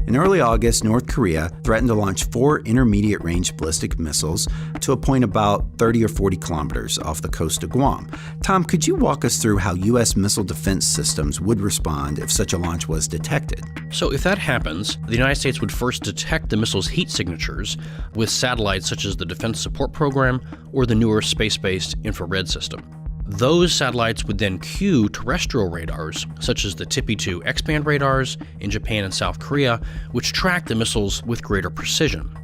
In early August, North Korea threatened to launch 4 intermediate-range ballistic missiles to a point about 30 or 40 kilometers off the coast of Guam. Tom, could you walk us through how U.S. missile defense systems would respond if such a launch was detected? So if that happens, the United States would first detect the missile's heat signatures with satellites such as the Defense Support Program or the newer space-based infrared system. Those satellites would then cue terrestrial radars, such as the TPY-2 X-band radars in Japan and South Korea, which track the missiles with greater precision.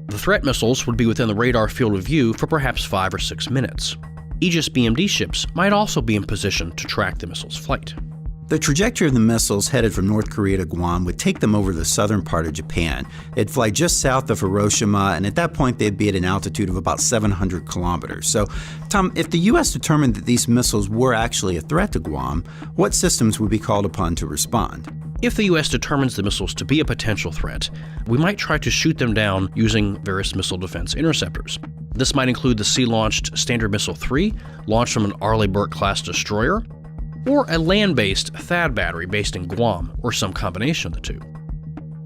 The threat missiles would be within the radar field of view for perhaps 5 or 6 minutes. Aegis BMD ships might also be in position to track the missile's flight. The trajectory of the missiles headed from North Korea to Guam would take them over the southern part of Japan. They'd fly just south of Hiroshima, and at that point they'd be at an altitude of about 700 kilometers. So, Tom, if the U.S. determined that these missiles were actually a threat to Guam, what systems would be called upon to respond? If the U.S. determines the missiles to be a potential threat, we might try to shoot them down using various missile defense interceptors. This might include the sea-launched Standard Missile-3, launched from an Arleigh Burke-class destroyer, or a land-based THAAD battery based in Guam, or some combination of the two.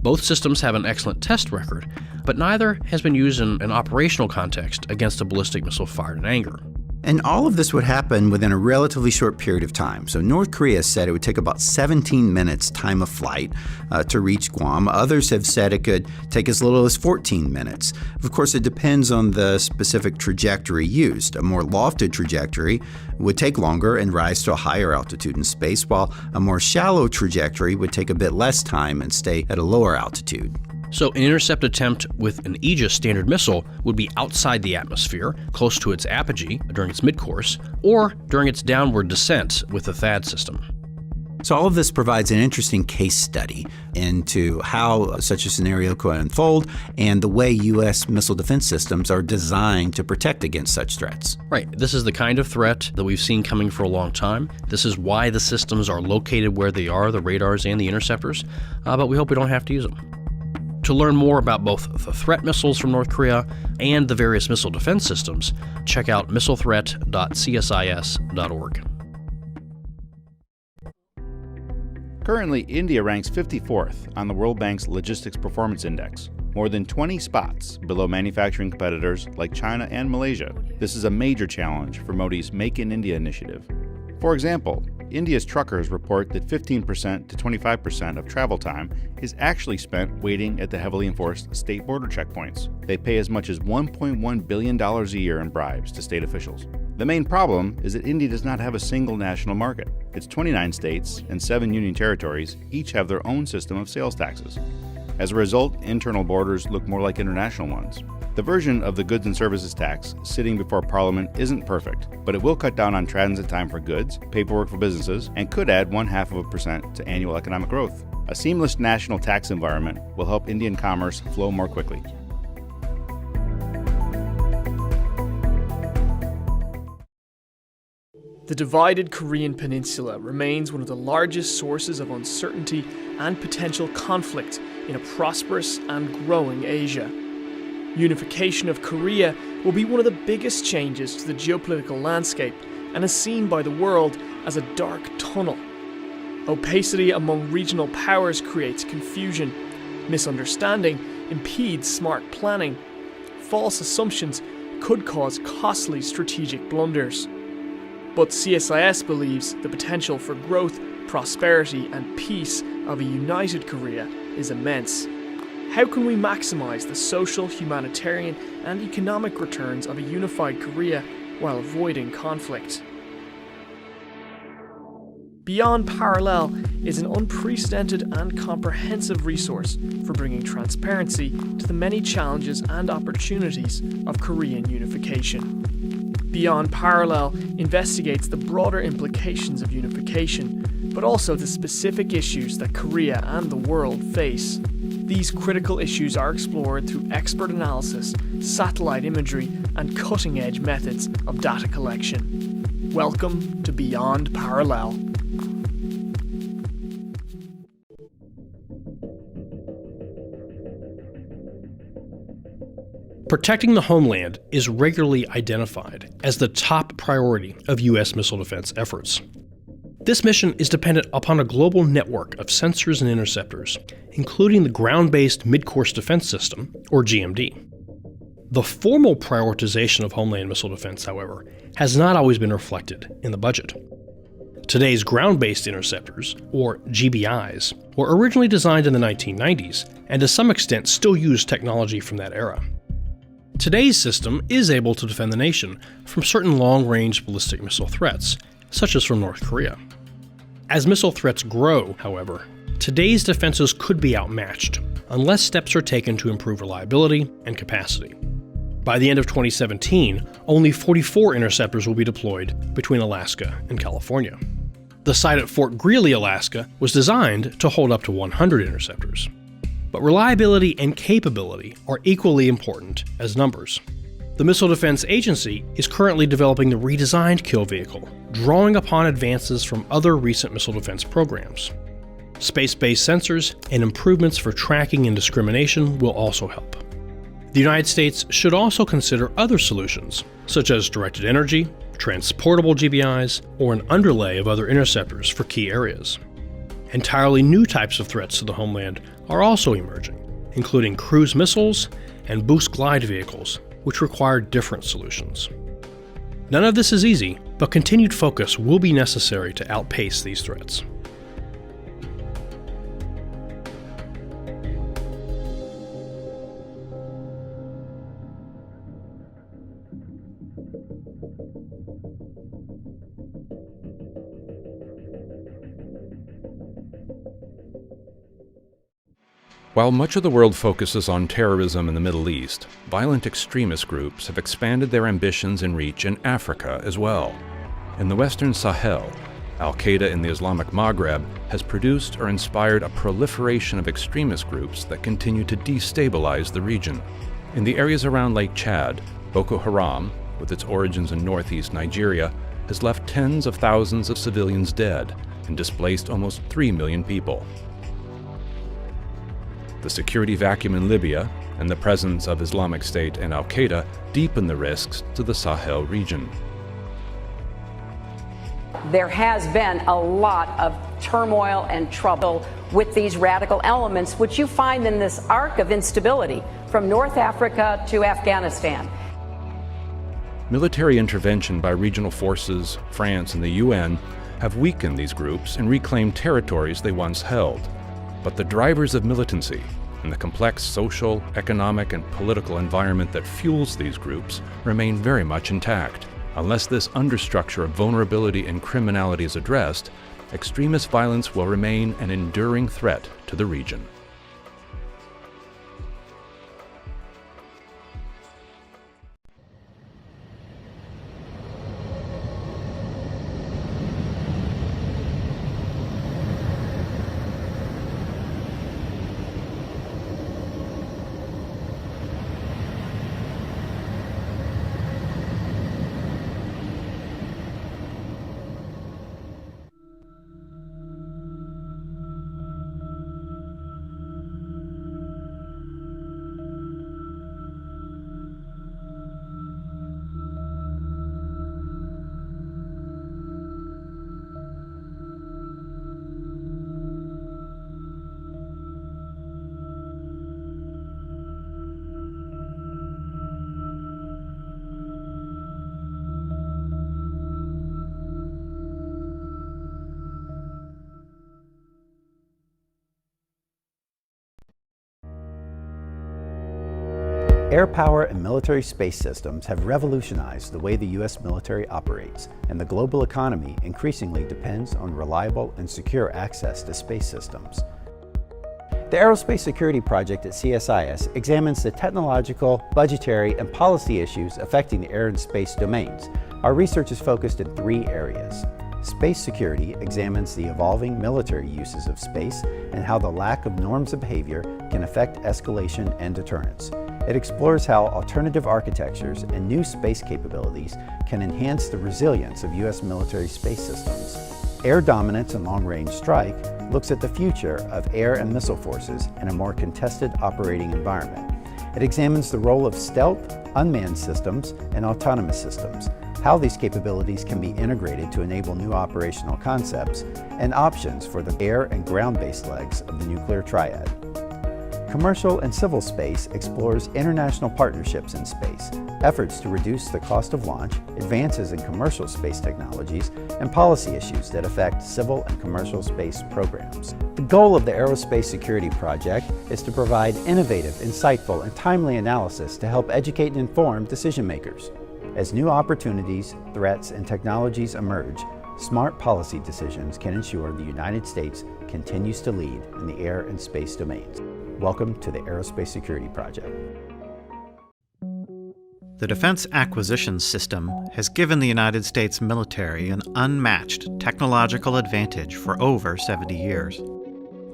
Both systems have an excellent test record, but neither has been used in an operational context against a ballistic missile fired in anger. And all of this would happen within a relatively short period of time. So North Korea said it would take about 17 minutes time of flight to reach Guam. Others have said it could take as little as 14 minutes. Of course, it depends on the specific trajectory used. A more lofted trajectory would take longer and rise to a higher altitude in space, while a more shallow trajectory would take a bit less time and stay at a lower altitude. So an intercept attempt with an Aegis Standard missile would be outside the atmosphere, close to its apogee during its midcourse, or during its downward descent with the THAAD system. So all of this provides an interesting case study into how such a scenario could unfold and the way U.S. missile defense systems are designed to protect against such threats. Right. This is the kind of threat that we've seen coming for a long time. This is why the systems are located where they are, the radars and the interceptors, but we hope we don't have to use them. To learn more about both the threat missiles from North Korea and the various missile defense systems, check out missilethreat.csis.org. Currently, India ranks 54th on the World Bank's Logistics Performance Index, more than 20 spots below manufacturing competitors like China and Malaysia. This is a major challenge for Modi's Make in India initiative. For example, India's truckers report that 15% to 25% of travel time is actually spent waiting at the heavily enforced state border checkpoints. They pay as much as $1.1 billion a year in bribes to state officials. The main problem is that India does not have a single national market. Its 29 states and 7 union territories each have their own system of sales taxes. As a result, internal borders look more like international ones. The version of the goods and services tax sitting before Parliament isn't perfect, but it will cut down on transit time for goods, paperwork for businesses, and could add 0.5% to annual economic growth. A seamless national tax environment will help Indian commerce flow more quickly. The divided Korean peninsula remains one of the largest sources of uncertainty and potential conflict in a prosperous and growing Asia. Unification of Korea will be one of the biggest changes to the geopolitical landscape and is seen by the world as a dark tunnel. Opacity among regional powers creates confusion. Misunderstanding impedes smart planning. False assumptions could cause costly strategic blunders. But CSIS believes the potential for growth, prosperity, and peace of a united Korea is immense. How can we maximize the social, humanitarian, and economic returns of a unified Korea while avoiding conflict? Beyond Parallel is an unprecedented and comprehensive resource for bringing transparency to the many challenges and opportunities of Korean unification. Beyond Parallel investigates the broader implications of unification, but also the specific issues that Korea and the world face. These critical issues are explored through expert analysis, satellite imagery, and cutting-edge methods of data collection. Welcome to Beyond Parallel. Protecting the homeland is regularly identified as the top priority of U.S. missile defense efforts. This mission is dependent upon a global network of sensors and interceptors, including the Ground-Based Mid-Course Defense System, or GMD. The formal prioritization of homeland missile defense, however, has not always been reflected in the budget. Today's ground-based interceptors, or GBIs, were originally designed in the 1990s and to some extent still use technology from that era. Today's system is able to defend the nation from certain long-range ballistic missile threats, such as from North Korea. As missile threats grow, however, today's defenses could be outmatched unless steps are taken to improve reliability and capacity. By the end of 2017, only 44 interceptors will be deployed between Alaska and California. The site at Fort Greely, Alaska, was designed to hold up to 100 interceptors. But reliability and capability are equally important as numbers. The Missile Defense Agency is currently developing the redesigned kill vehicle, drawing upon advances from other recent missile defense programs. Space-based sensors and improvements for tracking and discrimination will also help. The United States should also consider other solutions, such as directed energy, transportable GBIs, or an underlay of other interceptors for key areas. Entirely new types of threats to the homeland are also emerging, including cruise missiles and boost glide vehicles, which require different solutions. None of this is easy, but continued focus will be necessary to outpace these threats. While much of the world focuses on terrorism in the Middle East, violent extremist groups have expanded their ambitions and reach in Africa as well. In the Western Sahel, Al-Qaeda in the Islamic Maghreb has produced or inspired a proliferation of extremist groups that continue to destabilize the region. In the areas around Lake Chad, Boko Haram, with its origins in northeast Nigeria, has left tens of thousands of civilians dead and displaced almost 3 million people. The security vacuum in Libya and the presence of Islamic State and Al-Qaeda deepen the risks to the Sahel region. There has been a lot of turmoil and trouble with these radical elements, which you find in this arc of instability from North Africa to Afghanistan. Military intervention by regional forces, France, and the UN have weakened these groups and reclaimed territories they once held. But the drivers of militancy and the complex social, economic, and political environment that fuels these groups remain very much intact. Unless this understructure of vulnerability and criminality is addressed, extremist violence will remain an enduring threat to the region. Air power and military space systems have revolutionized the way the U.S. military operates, and the global economy increasingly depends on reliable and secure access to space systems. The Aerospace Security Project at CSIS examines the technological, budgetary, and policy issues affecting the air and space domains. Our research is focused in 3 areas. Space security examines the evolving military uses of space and how the lack of norms of behavior can affect escalation and deterrence. It explores how alternative architectures and new space capabilities can enhance the resilience of U.S. military space systems. Air dominance and long-range strike looks at the future of air and missile forces in a more contested operating environment. It examines the role of stealth, unmanned systems, and autonomous systems. how these capabilities can be integrated to enable new operational concepts, and options for the air and ground-based legs of the nuclear triad. Commercial and Civil Space explores international partnerships in space, efforts to reduce the cost of launch, advances in commercial space technologies, and policy issues that affect civil and commercial space programs. The goal of the Aerospace Security Project is to provide innovative, insightful, and timely analysis to help educate and inform decision makers. As new opportunities, threats, and technologies emerge, smart policy decisions can ensure the United States continues to lead in the air and space domains. Welcome to the Aerospace Security Project. The Defense Acquisition System has given the United States military an unmatched technological advantage for over 70 years.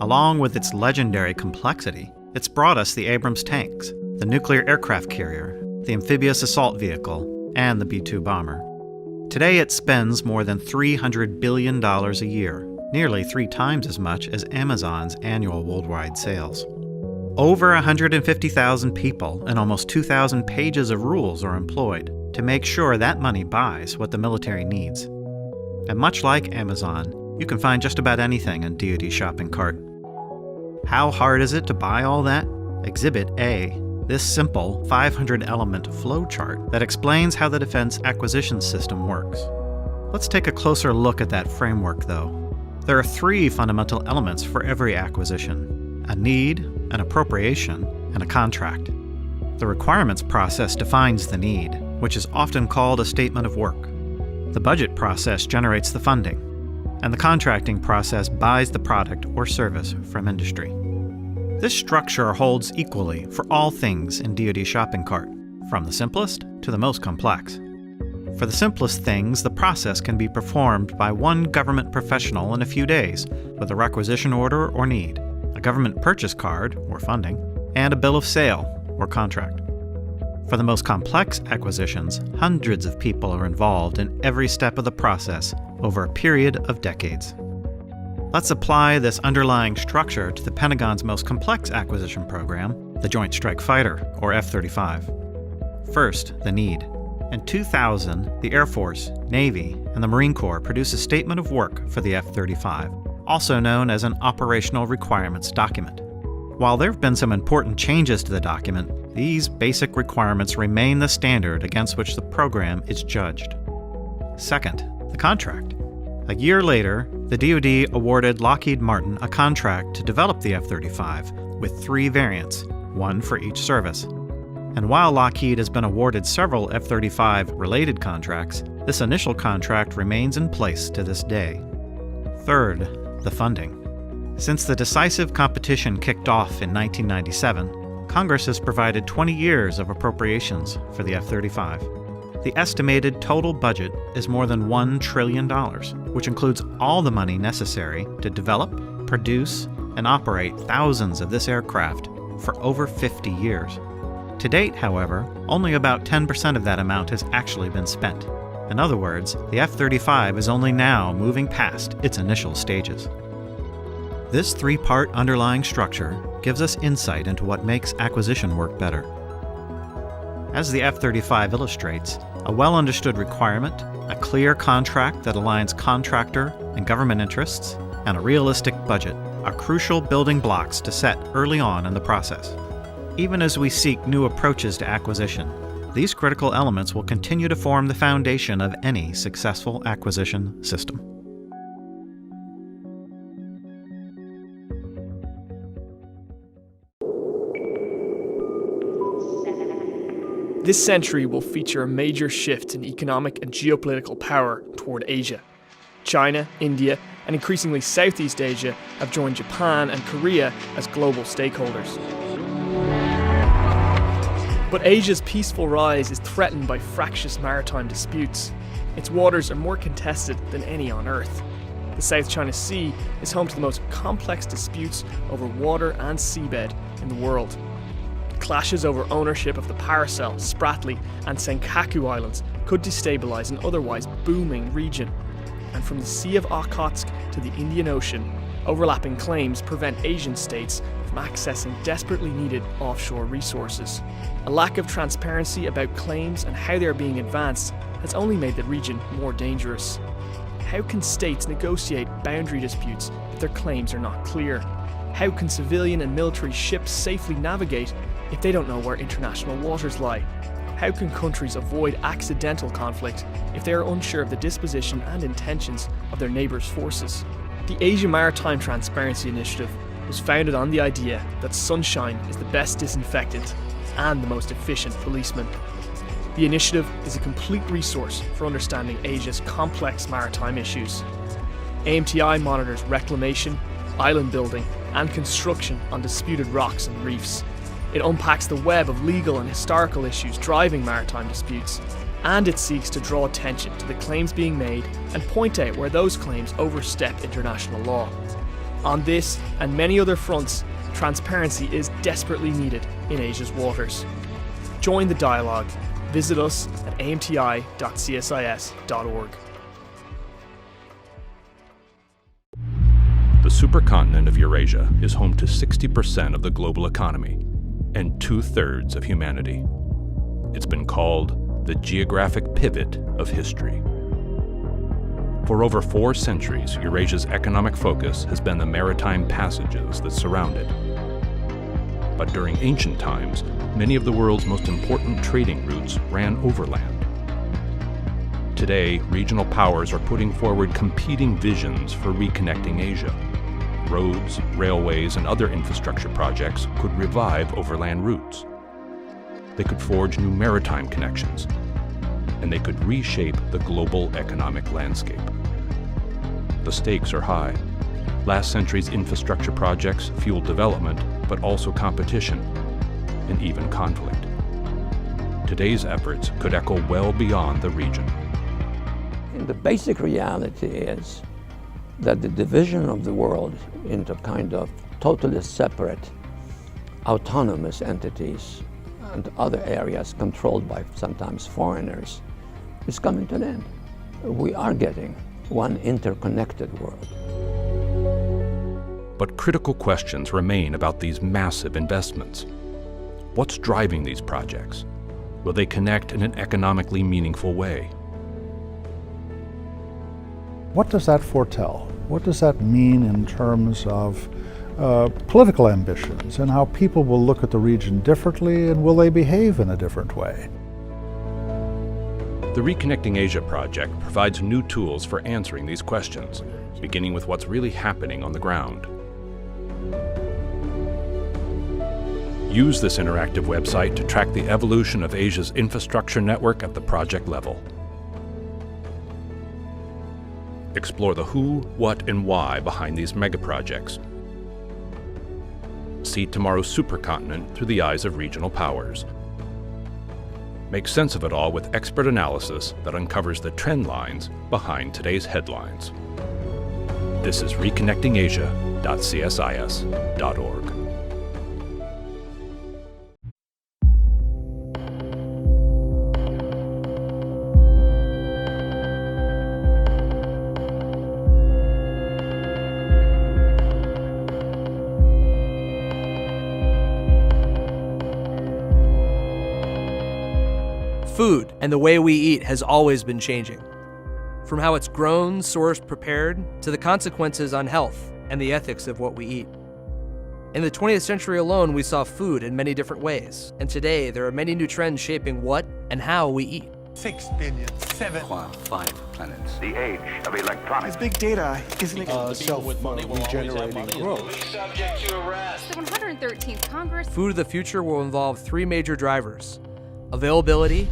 Along with its legendary complexity, it's brought us the Abrams tanks, the nuclear aircraft carrier, the amphibious assault vehicle, and the B-2 bomber. Today it spends more than $300 billion a year, nearly 3 times as much as Amazon's annual worldwide sales. Over 150,000 people and almost 2,000 pages of rules are employed to make sure that money buys what the military needs. And much like Amazon, you can find just about anything in DoD shopping cart. How hard is it to buy all that? Exhibit A, this simple 500-element flowchart that explains how the Defense Acquisition System works. Let's take a closer look at that framework, though. There are 3 fundamental elements for every acquisition: a need, an appropriation, and a contract. The requirements process defines the need, which is often called a statement of work. The budget process generates the funding, and the contracting process buys the product or service from industry. This structure holds equally for all things in DoD shopping cart, from the simplest to the most complex. For the simplest things, the process can be performed by one government professional in a few days with a requisition order or need, a government purchase card, or funding, and a bill of sale, or contract. For the most complex acquisitions, hundreds of people are involved in every step of the process over a period of decades. Let's apply this underlying structure to the Pentagon's most complex acquisition program, the Joint Strike Fighter, or F-35. First, the need. In 2000, the Air Force, Navy, and the Marine Corps produced a statement of work for the F-35, also known as an Operational Requirements Document. While there have been some important changes to the document, these basic requirements remain the standard against which the program is judged. Second, the contract. A year later, the DoD awarded Lockheed Martin a contract to develop the F-35 with 3 variants, one for each service. And while Lockheed has been awarded several F-35 related contracts, this initial contract remains in place to this day. Third, the funding. Since the decisive competition kicked off in 1997, Congress has provided 20 years of appropriations for the F-35. The estimated total budget is more than $1 trillion, which includes all the money necessary to develop, produce, and operate thousands of this aircraft for over 50 years. To date, however, only about 10% of that amount has actually been spent. In other words, the F-35 is only now moving past its initial stages. This 3-part underlying structure gives us insight into what makes acquisition work better. As the F-35 illustrates, a well-understood requirement, a clear contract that aligns contractor and government interests, and a realistic budget are crucial building blocks to set early on in the process. Even as we seek new approaches to acquisition, these critical elements will continue to form the foundation of any successful acquisition system. This century will feature a major shift in economic and geopolitical power toward Asia. China, India, and increasingly Southeast Asia have joined Japan and Korea as global stakeholders. But Asia's peaceful rise is threatened by fractious maritime disputes. Its waters are more contested than any on Earth. The South China Sea is home to the most complex disputes over water and seabed in the world. Clashes over ownership of the Paracel, Spratly, and Senkaku Islands could destabilize an otherwise booming region. And from the Sea of Okhotsk to the Indian Ocean, overlapping claims prevent Asian states from accessing desperately needed offshore resources. A lack of transparency about claims and how they are being advanced has only made the region more dangerous. How can states negotiate boundary disputes if their claims are not clear? How can civilian and military ships safely navigate if they don't know where international waters lie? How can countries avoid accidental conflict if they are unsure of the disposition and intentions of their neighbours' forces? The Asia Maritime Transparency Initiative was founded on the idea that sunshine is the best disinfectant and the most efficient policeman. The initiative is a complete resource for understanding Asia's complex maritime issues. AMTI monitors reclamation, island building, and construction on disputed rocks and reefs. It unpacks the web of legal and historical issues driving maritime disputes, and it seeks to draw attention to the claims being made and point out where those claims overstep international law. On this and many other fronts, transparency is desperately needed in Asia's waters. Join the dialogue. Visit us at amti.csis.org. The supercontinent of Eurasia is home to 60% of the global economy and 2/3 of humanity. It's been called the geographic pivot of history. For over 4 centuries, Eurasia's economic focus has been the maritime passages that surround it. But during ancient times, many of the world's most important trading routes ran overland. Today, regional powers are putting forward competing visions for reconnecting Asia. Roads, railways, and other infrastructure projects could revive overland routes. They could forge new maritime connections, and they could reshape the global economic landscape. The stakes are high. Last century's infrastructure projects fueled development, but also competition and even conflict. Today's efforts could echo well beyond the region. And the basic reality is that the division of the world into kind of totally separate, autonomous entities and other areas controlled by sometimes foreigners is coming to an end. We are getting one interconnected world. But critical questions remain about these massive investments. What's driving these projects? Will they connect in an economically meaningful way? What does that foretell? What does that mean in terms of political ambitions and how people will look at the region differently, and will they behave in a different way? The Reconnecting Asia project provides new tools for answering these questions, beginning with what's really happening on the ground. Use this interactive website to track the evolution of Asia's infrastructure network at the project level. Explore the who, what, and why behind these megaprojects. See tomorrow's supercontinent through the eyes of regional powers. Make sense of it all with expert analysis that uncovers the trend lines behind today's headlines. This is reconnectingasia.csis.org. Food and the way we eat has always been changing. From how it's grown, sourced, prepared, to the consequences on health and the ethics of what we eat. In the 20th century alone, we saw food in many different ways, and today there are many new trends shaping what and how we eat. 6 billion, 7, 5 planets. The age of electronics. Big data isn't self-regenerating growth. Subject to arrest. The 113th Congress. Food of the future will involve 3 major drivers: availability,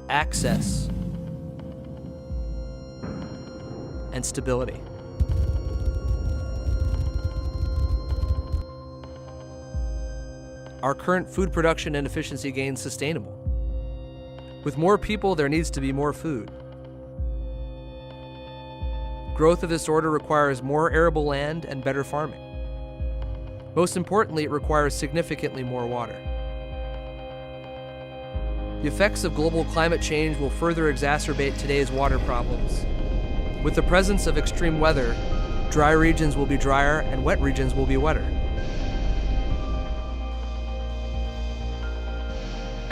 access, and stability. Are current food production and efficiency gains sustainable? With more people, there needs to be more food. Growth of this order requires more arable land and better farming. Most importantly, it requires significantly more water. The effects of global climate change will further exacerbate today's water problems. With the presence of extreme weather, dry regions will be drier and wet regions will be wetter.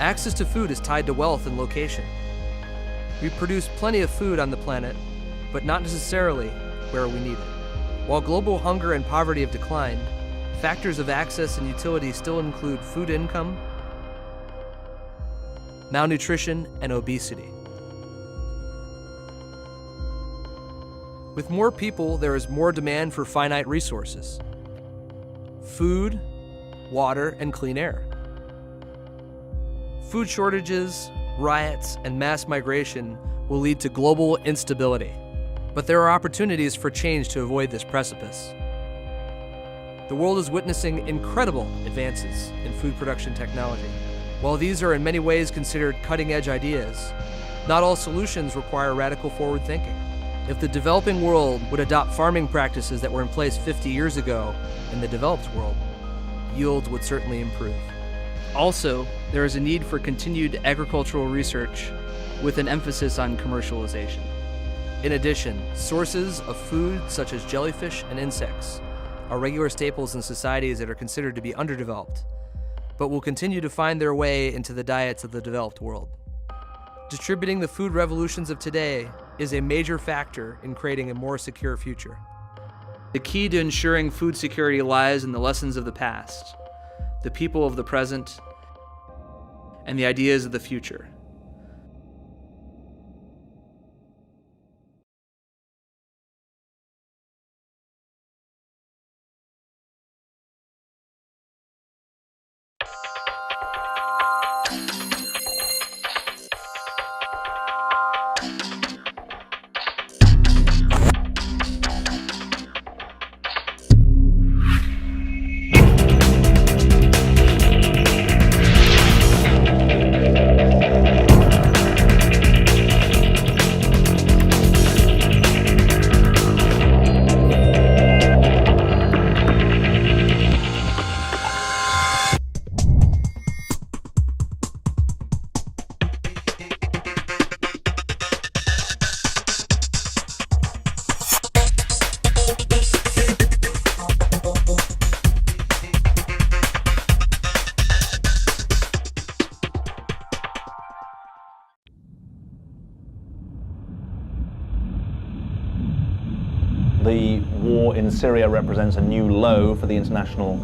Access to food is tied to wealth and location. We produce plenty of food on the planet, but not necessarily where we need it. While global hunger and poverty have declined, factors of access and utility still include food income, malnutrition, and obesity. With more people, there is more demand for finite resources: food, water, and clean air. Food shortages, riots, and mass migration will lead to global instability. But there are opportunities for change to avoid this precipice. The world is witnessing incredible advances in food production technology. While these are in many ways considered cutting-edge ideas, not all solutions require radical forward thinking. If the developing world would adopt farming practices that were in place 50 years ago in the developed world, yields would certainly improve. Also, there is a need for continued agricultural research with an emphasis on commercialization. In addition, sources of food such as jellyfish and insects are regular staples in societies that are considered to be underdeveloped, but will continue to find their way into the diets of the developed world. Distributing the food revolutions of today is a major factor in creating a more secure future. The key to ensuring food security lies in the lessons of the past, the people of the present, and the ideas of the future. The war in Syria represents a new low for the international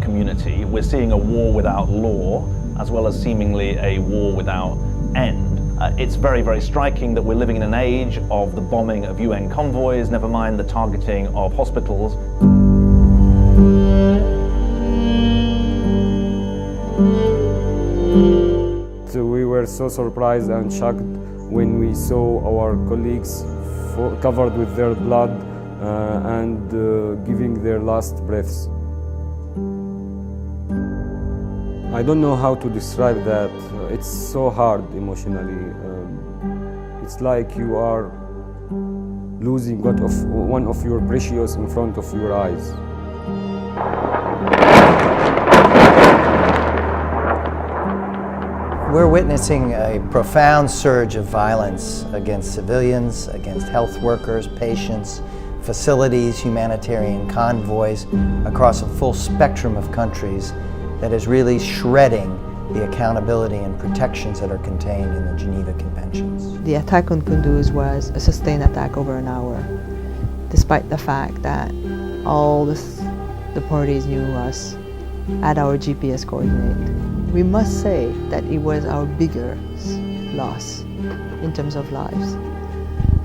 community. We're seeing a war without law, as well as seemingly a war without end. It's very, very striking that we're living in an age of the bombing of UN convoys, never mind the targeting of hospitals. So we were so surprised and shocked when we saw our colleagues covered with their blood and giving their last breaths. I don't know how to describe that. It's so hard emotionally. It's like you are losing one of your precious in front of your eyes. We're witnessing a profound surge of violence against civilians, against health workers, patients, facilities, humanitarian convoys across a full spectrum of countries that is really shredding the accountability and protections that are contained in the Geneva Conventions. The attack on Kunduz was a sustained attack over an hour, despite the fact that all the parties knew us, had our GPS coordinate. We must say that it was our biggest loss in terms of lives.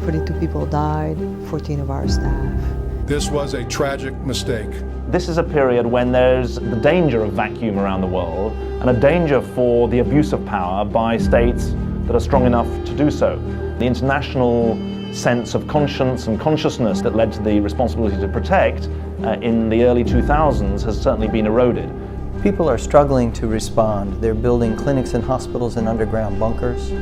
42 people died, 14 of our staff. This was a tragic mistake. This is a period when there's the danger of vacuum around the world and a danger for the abuse of power by states that are strong enough to do so. The international sense of conscience and consciousness that led to the responsibility to protect in the early 2000s has certainly been eroded. People are struggling to respond. They're building clinics and hospitals in underground bunkers.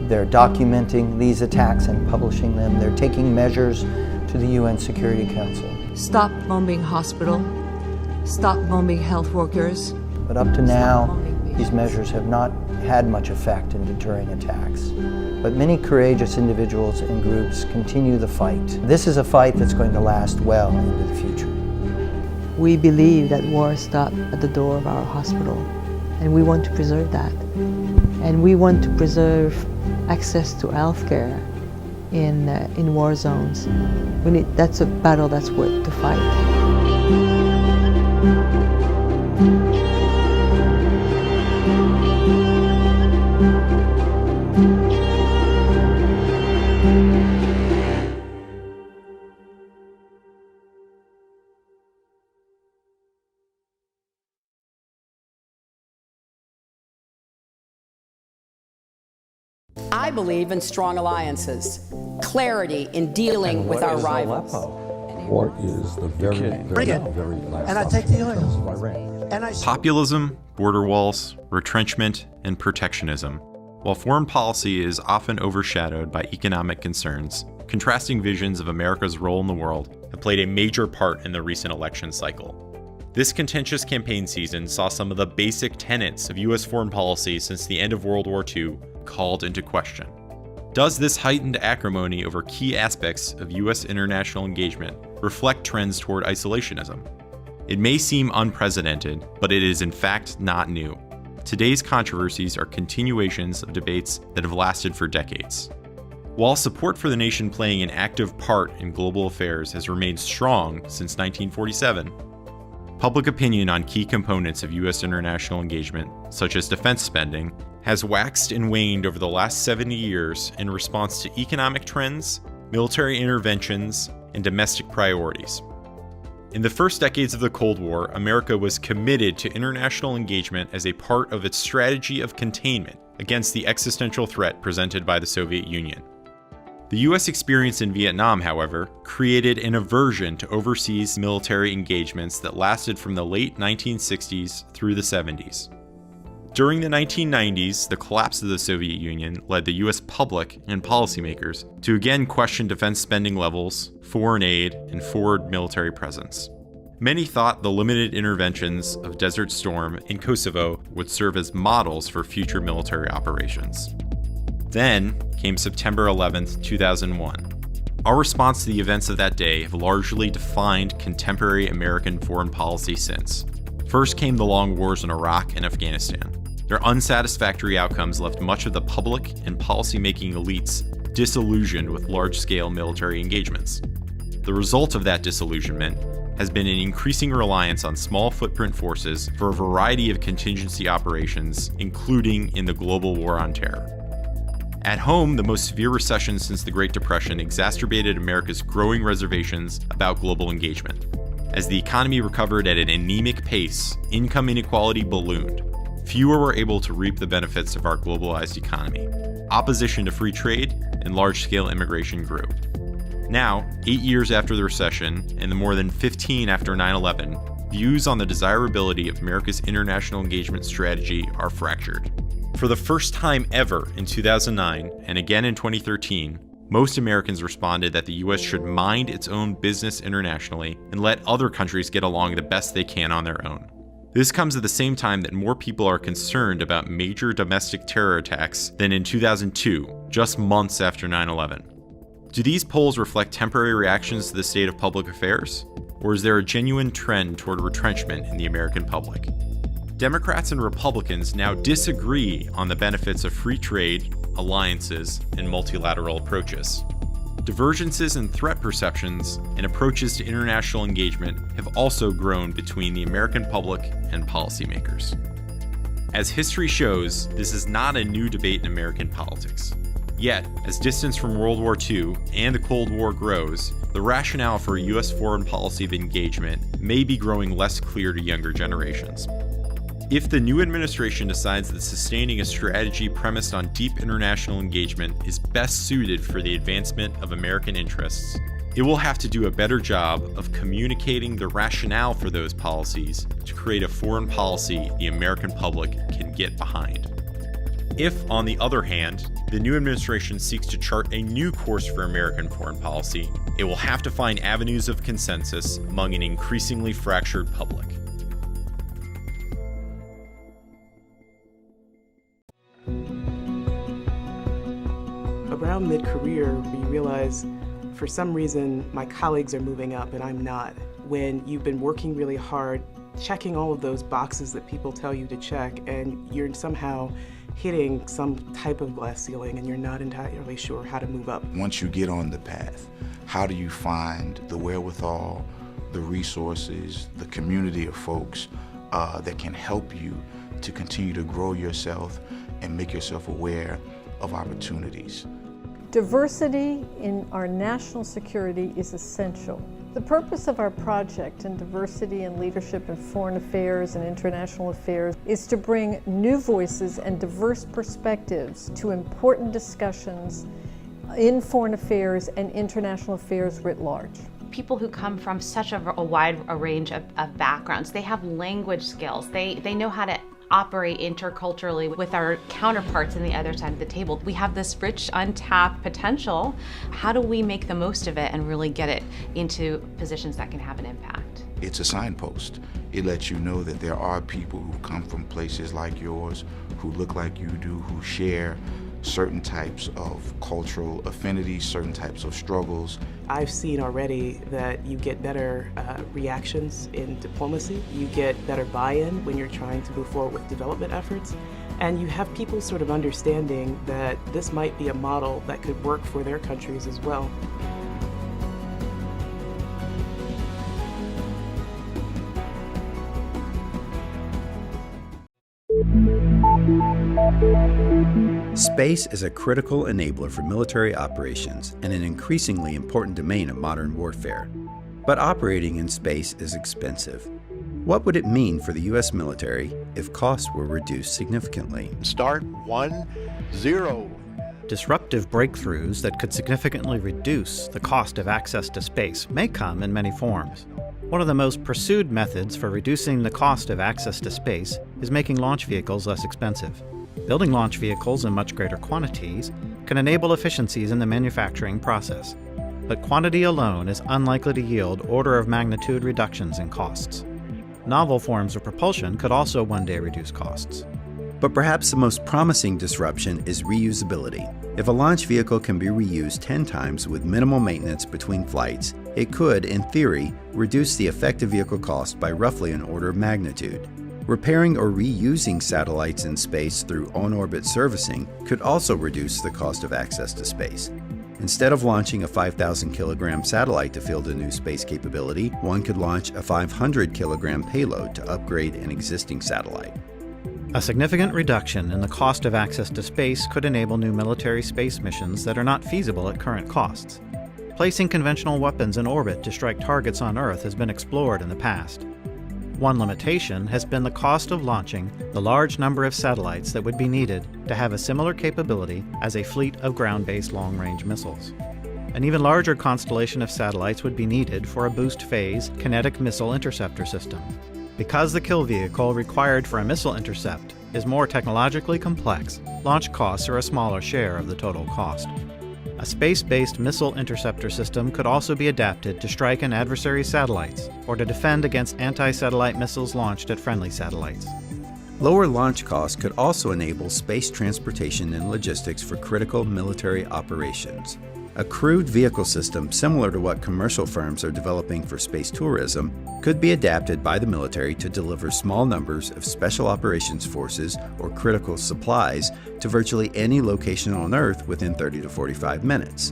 They're documenting these attacks and publishing them. They're taking measures to the UN Security Council. Stop bombing hospitals. Stop bombing health workers. But up to now, these measures have not had much effect in deterring attacks. But many courageous individuals and groups continue the fight. This is a fight that's going to last well into the future. We believe that war stopped at the door of our hospital, and we want to preserve that. And we want to preserve access to healthcare in war zones. That's a battle that's worth to fight. I believe in strong alliances, clarity in dealing with our rivals. What is the very last and I take the oil. And I Populism, border walls, retrenchment, and protectionism. While foreign policy is often overshadowed by economic concerns, contrasting visions of America's role in the world have played a major part in the recent election cycle. This contentious campaign season saw some of the basic tenets of U.S. foreign policy since the end of World War II called into question. Does this heightened acrimony over key aspects of U.S. international engagement reflect trends toward isolationism? It may seem unprecedented, but it is in fact not new. Today's controversies are continuations of debates that have lasted for decades. While support for the nation playing an active part in global affairs has remained strong since 1947, public opinion on key components of U.S. international engagement, such as defense spending, has waxed and waned over the last 70 years in response to economic trends, military interventions, and domestic priorities. In the first decades of the Cold War, America was committed to international engagement as a part of its strategy of containment against the existential threat presented by the Soviet Union. The U.S. experience in Vietnam, however, created an aversion to overseas military engagements that lasted from the late 1960s through the 70s. During the 1990s, the collapse of the Soviet Union led the U.S. public and policymakers to again question defense spending levels, foreign aid, and forward military presence. Many thought the limited interventions of Desert Storm and Kosovo would serve as models for future military operations. Then came September 11, 2001. Our response to the events of that day have largely defined contemporary American foreign policy since. First came the long wars in Iraq and Afghanistan. Their unsatisfactory outcomes left much of the public and policymaking elites disillusioned with large-scale military engagements. The result of that disillusionment has been an increasing reliance on small footprint forces for a variety of contingency operations, including in the global war on terror. At home, the most severe recession since the Great Depression exacerbated America's growing reservations about global engagement. As the economy recovered at an anemic pace, income inequality ballooned. Fewer were able to reap the benefits of our globalized economy. Opposition to free trade and large-scale immigration grew. Now, 8 years after the recession and the more than 15 after 9/11, views on the desirability of America's international engagement strategy are fractured. For the first time ever in 2009 and again in 2013, most Americans responded that the U.S. should mind its own business internationally and let other countries get along the best they can on their own. This comes at the same time that more people are concerned about major domestic terror attacks than in 2002, just months after 9/11. Do these polls reflect temporary reactions to the state of public affairs? Or is there a genuine trend toward retrenchment in the American public? Democrats and Republicans now disagree on the benefits of free trade, alliances, and multilateral approaches. Divergences in threat perceptions and approaches to international engagement have also grown between the American public and policymakers. As history shows, this is not a new debate in American politics. Yet, as distance from World War II and the Cold War grows, the rationale for a U.S. foreign policy of engagement may be growing less clear to younger generations. If the new administration decides that sustaining a strategy premised on deep international engagement is best suited for the advancement of American interests, it will have to do a better job of communicating the rationale for those policies to create a foreign policy the American public can get behind. If, on the other hand, the new administration seeks to chart a new course for American foreign policy, it will have to find avenues of consensus among an increasingly fractured public. Around mid-career, we realize for some reason my colleagues are moving up and I'm not. When you've been working really hard, checking all of those boxes that people tell you to check, and you're somehow hitting some type of glass ceiling and you're not entirely sure how to move up. Once you get on the path, how do you find the wherewithal, the resources, the community of folks that can help you to continue to grow yourself and make yourself aware of opportunities? Diversity in our national security is essential. The purpose of our project in diversity and leadership in foreign affairs and international affairs is to bring new voices and diverse perspectives to important discussions in foreign affairs and international affairs writ large. People who come from such a wide range of backgrounds, they have language skills, they know how to operate interculturally with our counterparts on the other side of the table. We have this rich, untapped potential. How do we make the most of it and really get it into positions that can have an impact? It's a signpost. It lets you know that there are people who come from places like yours, who look like you do, who share certain types of cultural affinities, certain types of struggles. I've seen already that you get better reactions in diplomacy, you get better buy-in when you're trying to move forward with development efforts, and you have people sort of understanding that this might be a model that could work for their countries as well. Space is a critical enabler for military operations and an increasingly important domain of modern warfare. But operating in space is expensive. What would it mean for the U.S. military if costs were reduced significantly? Start 1-0. Disruptive breakthroughs that could significantly reduce the cost of access to space may come in many forms. One of the most pursued methods for reducing the cost of access to space is making launch vehicles less expensive. Building launch vehicles in much greater quantities can enable efficiencies in the manufacturing process, but quantity alone is unlikely to yield order of magnitude reductions in costs. Novel forms of propulsion could also one day reduce costs. But perhaps the most promising disruption is reusability. If a launch vehicle can be reused 10 times with minimal maintenance between flights, it could, in theory, reduce the effective vehicle cost by roughly an order of magnitude. Repairing or reusing satellites in space through on-orbit servicing could also reduce the cost of access to space. Instead of launching a 5,000-kilogram satellite to field a new space capability, one could launch a 500-kilogram payload to upgrade an existing satellite. A significant reduction in the cost of access to space could enable new military space missions that are not feasible at current costs. Placing conventional weapons in orbit to strike targets on Earth has been explored in the past. One limitation has been the cost of launching the large number of satellites that would be needed to have a similar capability as a fleet of ground-based long-range missiles. An even larger constellation of satellites would be needed for a boost-phase kinetic missile interceptor system. Because the kill vehicle required for a missile intercept is more technologically complex, launch costs are a smaller share of the total cost. A space-based missile interceptor system could also be adapted to strike an adversary's satellites or to defend against anti-satellite missiles launched at friendly satellites. Lower launch costs could also enable space transportation and logistics for critical military operations. A crewed vehicle system similar to what commercial firms are developing for space tourism could be adapted by the military to deliver small numbers of special operations forces or critical supplies to virtually any location on Earth within 30 to 45 minutes.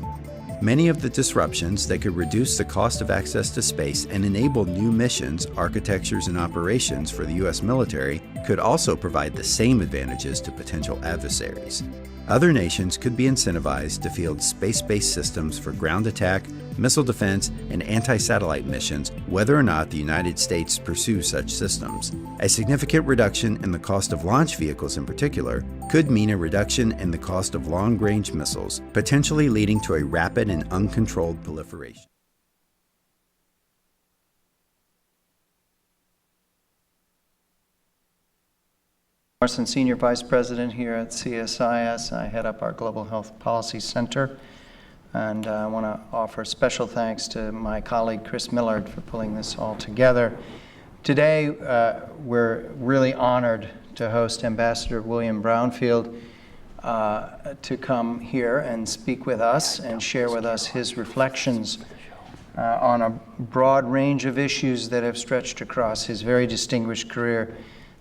Many of the disruptions that could reduce the cost of access to space and enable new missions, architectures, and operations for the U.S. military could also provide the same advantages to potential adversaries. Other nations could be incentivized to field space-based systems for ground attack, missile defense, and anti-satellite missions, whether or not the United States pursues such systems. A significant reduction in the cost of launch vehicles in particular could mean a reduction in the cost of long-range missiles, potentially leading to a rapid and uncontrolled proliferation. Morrison, Senior Vice President here at CSIS. I head up our Global Health Policy Center, and I want to offer special thanks to my colleague Chris Millard for pulling this all together. Today, we're really honored to host Ambassador William Brownfield to come here and speak with us and share with us his reflections on a broad range of issues that have stretched across his very distinguished career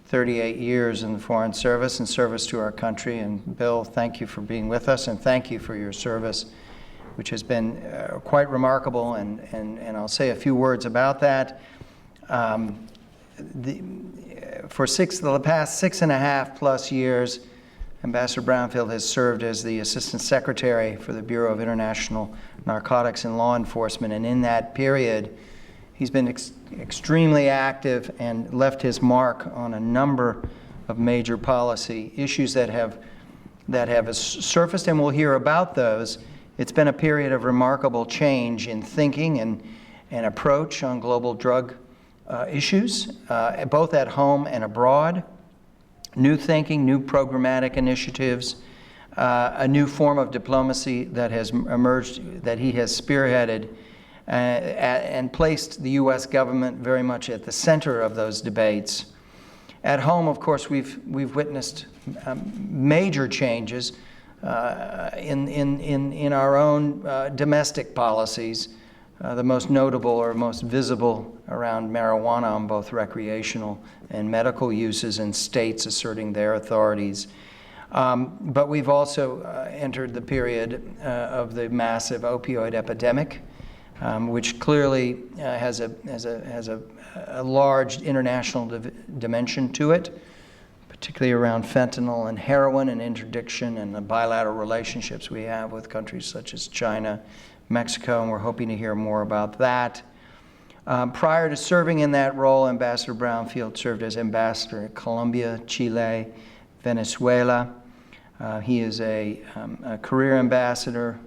38 years in the Foreign Service and service to our country. And Bill, thank you for being with us, and thank you for your service, which has been quite remarkable, and I'll say a few words about that. For the past 6.5+ years, Ambassador Brownfield has served as the Assistant Secretary for the Bureau of International Narcotics and Law Enforcement, and in that period, he's been extremely active and left his mark on a number of major policy issues that have surfaced, and we'll hear about those. It's been a period of remarkable change in thinking and approach on global drug issues, both at home and abroad. New thinking, new programmatic initiatives, a new form of diplomacy that has emerged, that he has spearheaded, and placed the U.S. government very much at the center of those debates. At home, of course, we've witnessed major changes in our own domestic policies, the most notable or most visible around marijuana on both recreational and medical uses, and states asserting their authorities. But we've also entered the period of the massive opioid epidemic, which clearly has a large international dimension to it, particularly around fentanyl and heroin and interdiction and the bilateral relationships we have with countries such as China, Mexico, and we're hoping to hear more about that. Prior to serving in that role, Ambassador Brownfield served as ambassador at Colombia, Chile, Venezuela. He is a career ambassador,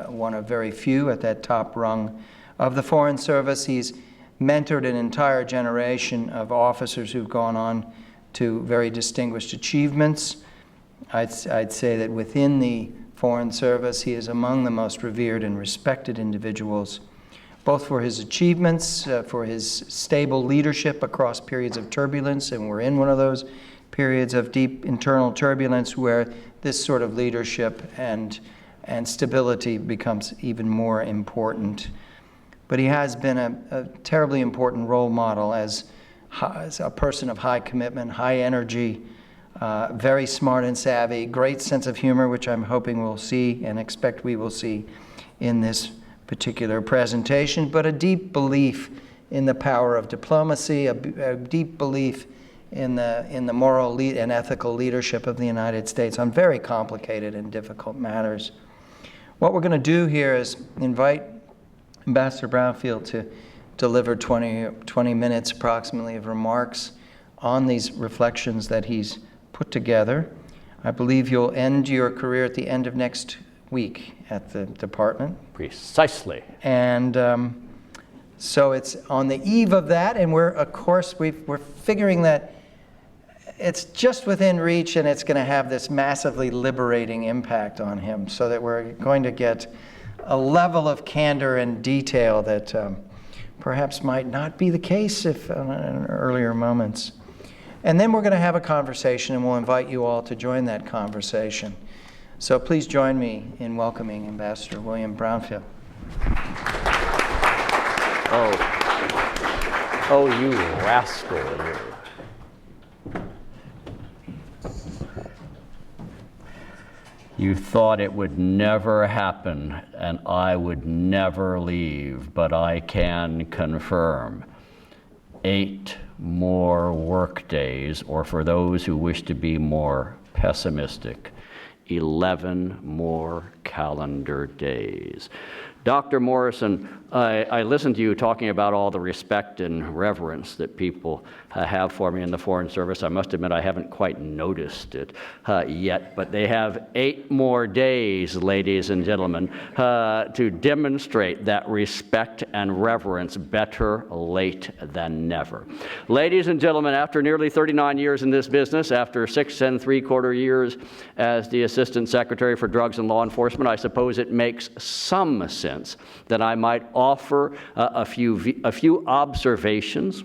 one of very few at that top rung of the Foreign Service. He's mentored an entire generation of officers who've gone on to very distinguished achievements. I'd say that within the Foreign Service, he is among the most revered and respected individuals, both for his achievements, for his stable leadership across periods of turbulence, and we're in one of those periods of deep internal turbulence where this sort of leadership and stability becomes even more important. But he has been a terribly important role model as a person of high commitment, high energy, very smart and savvy, great sense of humor, which I'm hoping we'll see and expect we will see in this particular presentation, but a deep belief in the power of diplomacy, a deep belief in the moral and ethical leadership of the United States on very complicated and difficult matters. What we're going to do here is invite Ambassador Brownfield to deliver 20 minutes approximately of remarks on these reflections that he's put together. I believe you'll end your career at the end of next week at the department. Precisely. And so it's on the eve of that, and we're figuring that it's just within reach, and it's going to have this massively liberating impact on him, so that we're going to get a level of candor and detail that perhaps might not be the case if in earlier moments. And then we're going to have a conversation, and we'll invite you all to join that conversation. So please join me in welcoming Ambassador William Brownfield. Oh, you rascal, you. You thought it would never happen and I would never leave, but I can confirm 8 more work days, or for those who wish to be more pessimistic, 11 more calendar days. Dr. Morrison, I listened to you talking about all the respect and reverence that people have for me in the Foreign Service. I must admit I haven't quite noticed it yet, but they have 8 more days, ladies and gentlemen, to demonstrate that respect and reverence. Better late than never. Ladies and gentlemen, after nearly 39 years in this business, after 6 3/4 years as the Assistant Secretary for Drugs and Law Enforcement, I suppose it makes some sense that I might offer a few observations,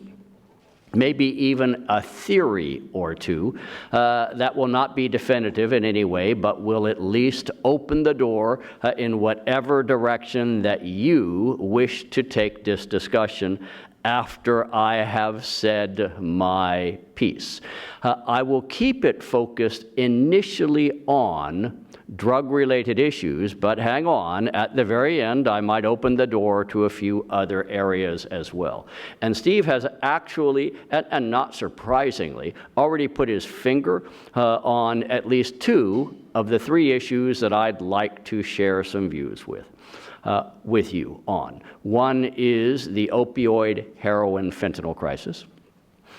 maybe even a theory or two that will not be definitive in any way, but will at least open the door in whatever direction that you wish to take this discussion, after I have said my piece. I will keep it focused initially on drug-related issues, but hang on, at the very end, I might open the door to a few other areas as well. And Steve has actually, and not surprisingly, already put his finger on at least two of the three issues that I'd like to share some views with you on. One is the opioid, heroin, fentanyl crisis.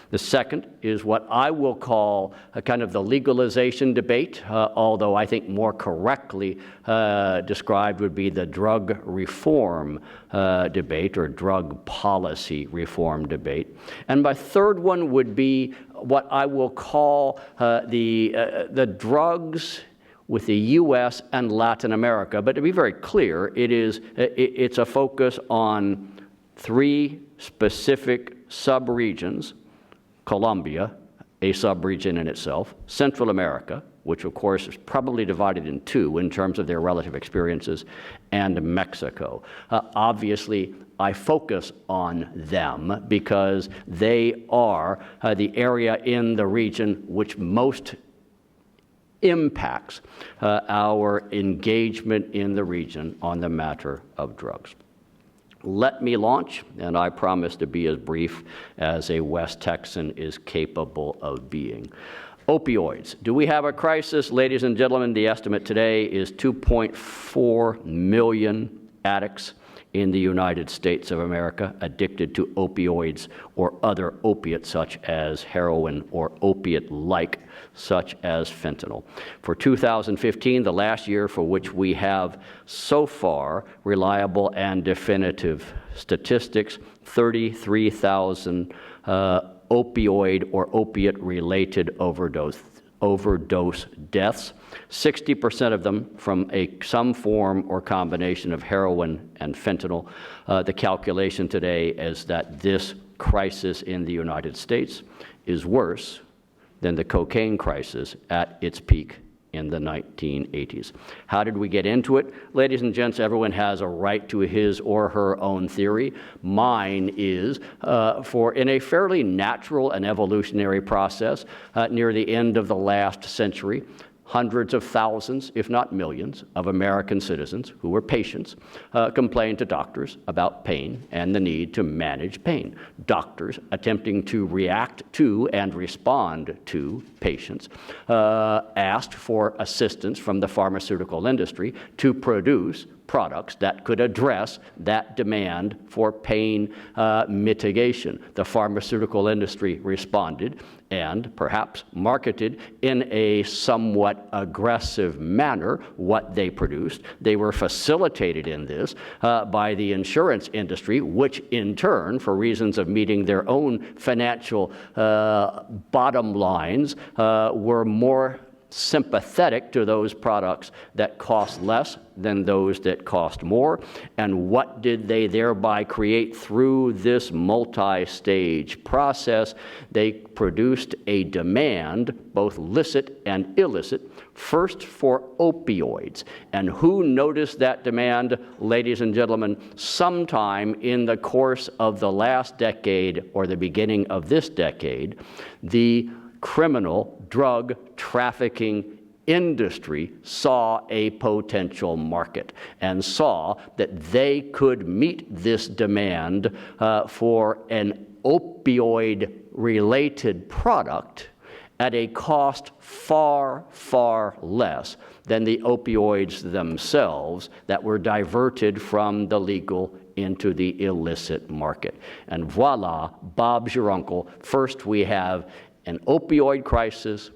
The second is what I will call a kind of the legalization debate, although I think more correctly described would be the drug reform debate or drug policy reform debate. And my third one would be what I will call the drugs with the U.S. and Latin America. But to be very clear, it's a focus on three specific sub-regions: Colombia, a sub-region in itself; Central America, which of course is probably divided in two in terms of their relative experiences; and Mexico. Obviously, I focus on them because they are the area in the region which most impacts our engagement in the region on the matter of drugs. Let me launch, and I promise to be as brief as a West Texan is capable of being. Opioids. Do we have a crisis? Ladies and gentlemen, the estimate today is 2.4 million addicts in the United States of America addicted to opioids or other opiates such as heroin or opiate-like such as fentanyl. For 2015, the last year for which we have so far reliable and definitive statistics, 33,000 opioid or opiate-related overdose deaths, 60% of them from some form or combination of heroin and fentanyl. The calculation today is that this crisis in the United States is worse than the cocaine crisis at its peak in the 1980s. How did we get into it? Ladies and gents, everyone has a right to his or her own theory. Mine is in a fairly natural and evolutionary process near the end of the last century. Hundreds of thousands, if not millions, of American citizens who were patients complained to doctors about pain and the need to manage pain. Doctors attempting to react to and respond to patients asked for assistance from the pharmaceutical industry to produce products that could address that demand for pain mitigation. The pharmaceutical industry responded and perhaps marketed in a somewhat aggressive manner what they produced. They were facilitated in this by the insurance industry, which in turn, for reasons of meeting their own financial bottom lines, were more sympathetic to those products that cost less than those that cost more. And what did they thereby create through this multi-stage process? They produced a demand, both licit and illicit, first for opioids. And who noticed that demand, ladies and gentlemen? Sometime in the course of the last decade or the beginning of this decade, the criminal drug trafficking industry saw a potential market and saw that they could meet this demand for an opioid-related product at a cost far, far less than the opioids themselves that were diverted from the legal into the illicit market. And voila, Bob's your uncle. First we have an opioid crisis.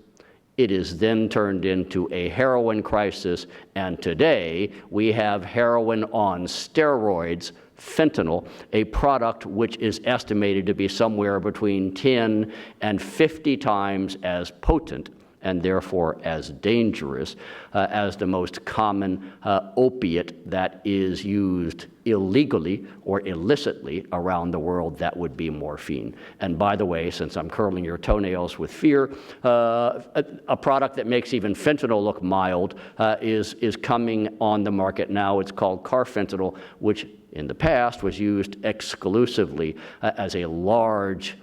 It is then turned into a heroin crisis, and today we have heroin on steroids, fentanyl, a product which is estimated to be somewhere between 10 and 50 times as potent and therefore as dangerous as the most common opiate that is used illegally or illicitly around the world. That would be morphine. And by the way, since I'm curling your toenails with fear, a product that makes even fentanyl look mild is coming on the market now. It's called carfentanil, which in the past was used exclusively as a large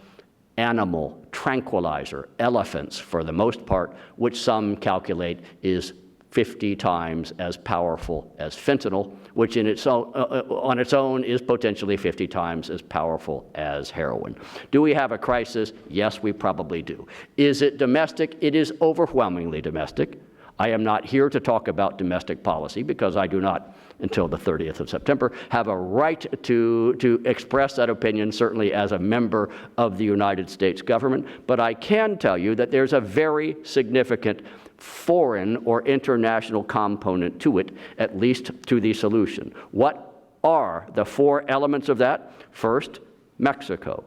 animal tranquilizer, elephants for the most part, which some calculate is 50 times as powerful as fentanyl, which in its own, on its own is potentially 50 times as powerful as heroin. Do we have a crisis? Yes, we probably do. Is it domestic? It is overwhelmingly domestic. I am not here to talk about domestic policy because I do not, until the 30th of September, have a right to express that opinion, certainly as a member of the United States government. But I can tell you that there's a very significant foreign or international component to it, at least to the solution. What are the four elements of that? First, Mexico.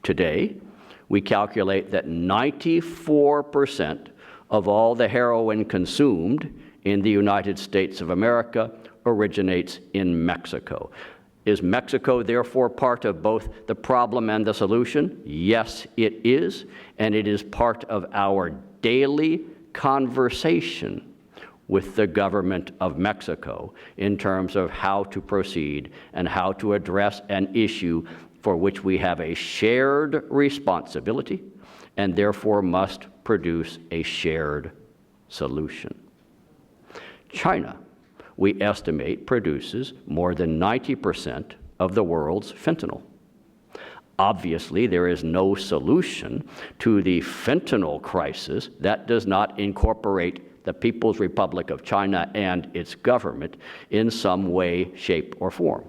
Today, we calculate that 94% of all the heroin consumed in the United States of America originates in Mexico. Is Mexico therefore part of both the problem and the solution? Yes, it is, and it is part of our daily conversation with the government of Mexico in terms of how to proceed and how to address an issue for which we have a shared responsibility and therefore must produce a shared solution. China, we estimate, produces more than 90% of the world's fentanyl. Obviously, there is no solution to the fentanyl crisis that does not incorporate the People's Republic of China and its government in some way, shape, or form.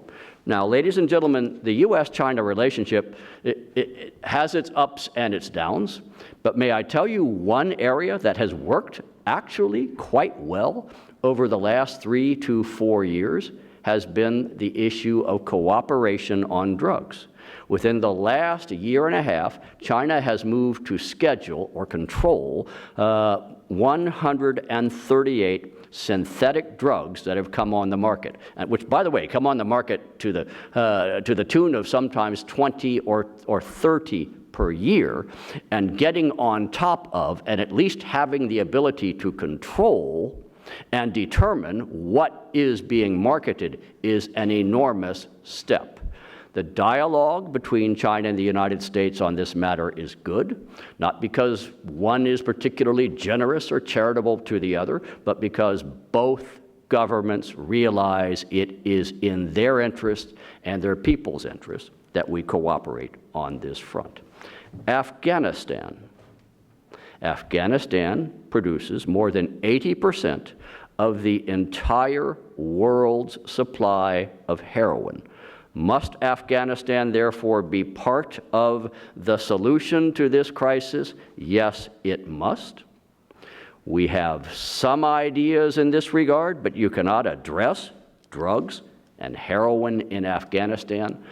Now, ladies and gentlemen, the U.S.-China relationship it has its ups and its downs, but may I tell you one area that has worked actually quite well over the last 3 to 4 years has been the issue of cooperation on drugs. Within the last year and a half, China has moved to schedule or control 138 synthetic drugs that have come on the market, which, by the way, come on the market to the tune of sometimes 20 or 30 per year, and getting on top of and at least having the ability to control and determine what is being marketed is an enormous step. The dialogue between China and the United States on this matter is good, not because one is particularly generous or charitable to the other, but because both governments realize it is in their interest and their people's interest that we cooperate on this front. Afghanistan. Afghanistan produces more than 80% of the entire world's supply of heroin. Must Afghanistan therefore be part of the solution to this crisis? Yes, it must. We have some ideas in this regard, but you cannot address drugs and heroin in Afghanistan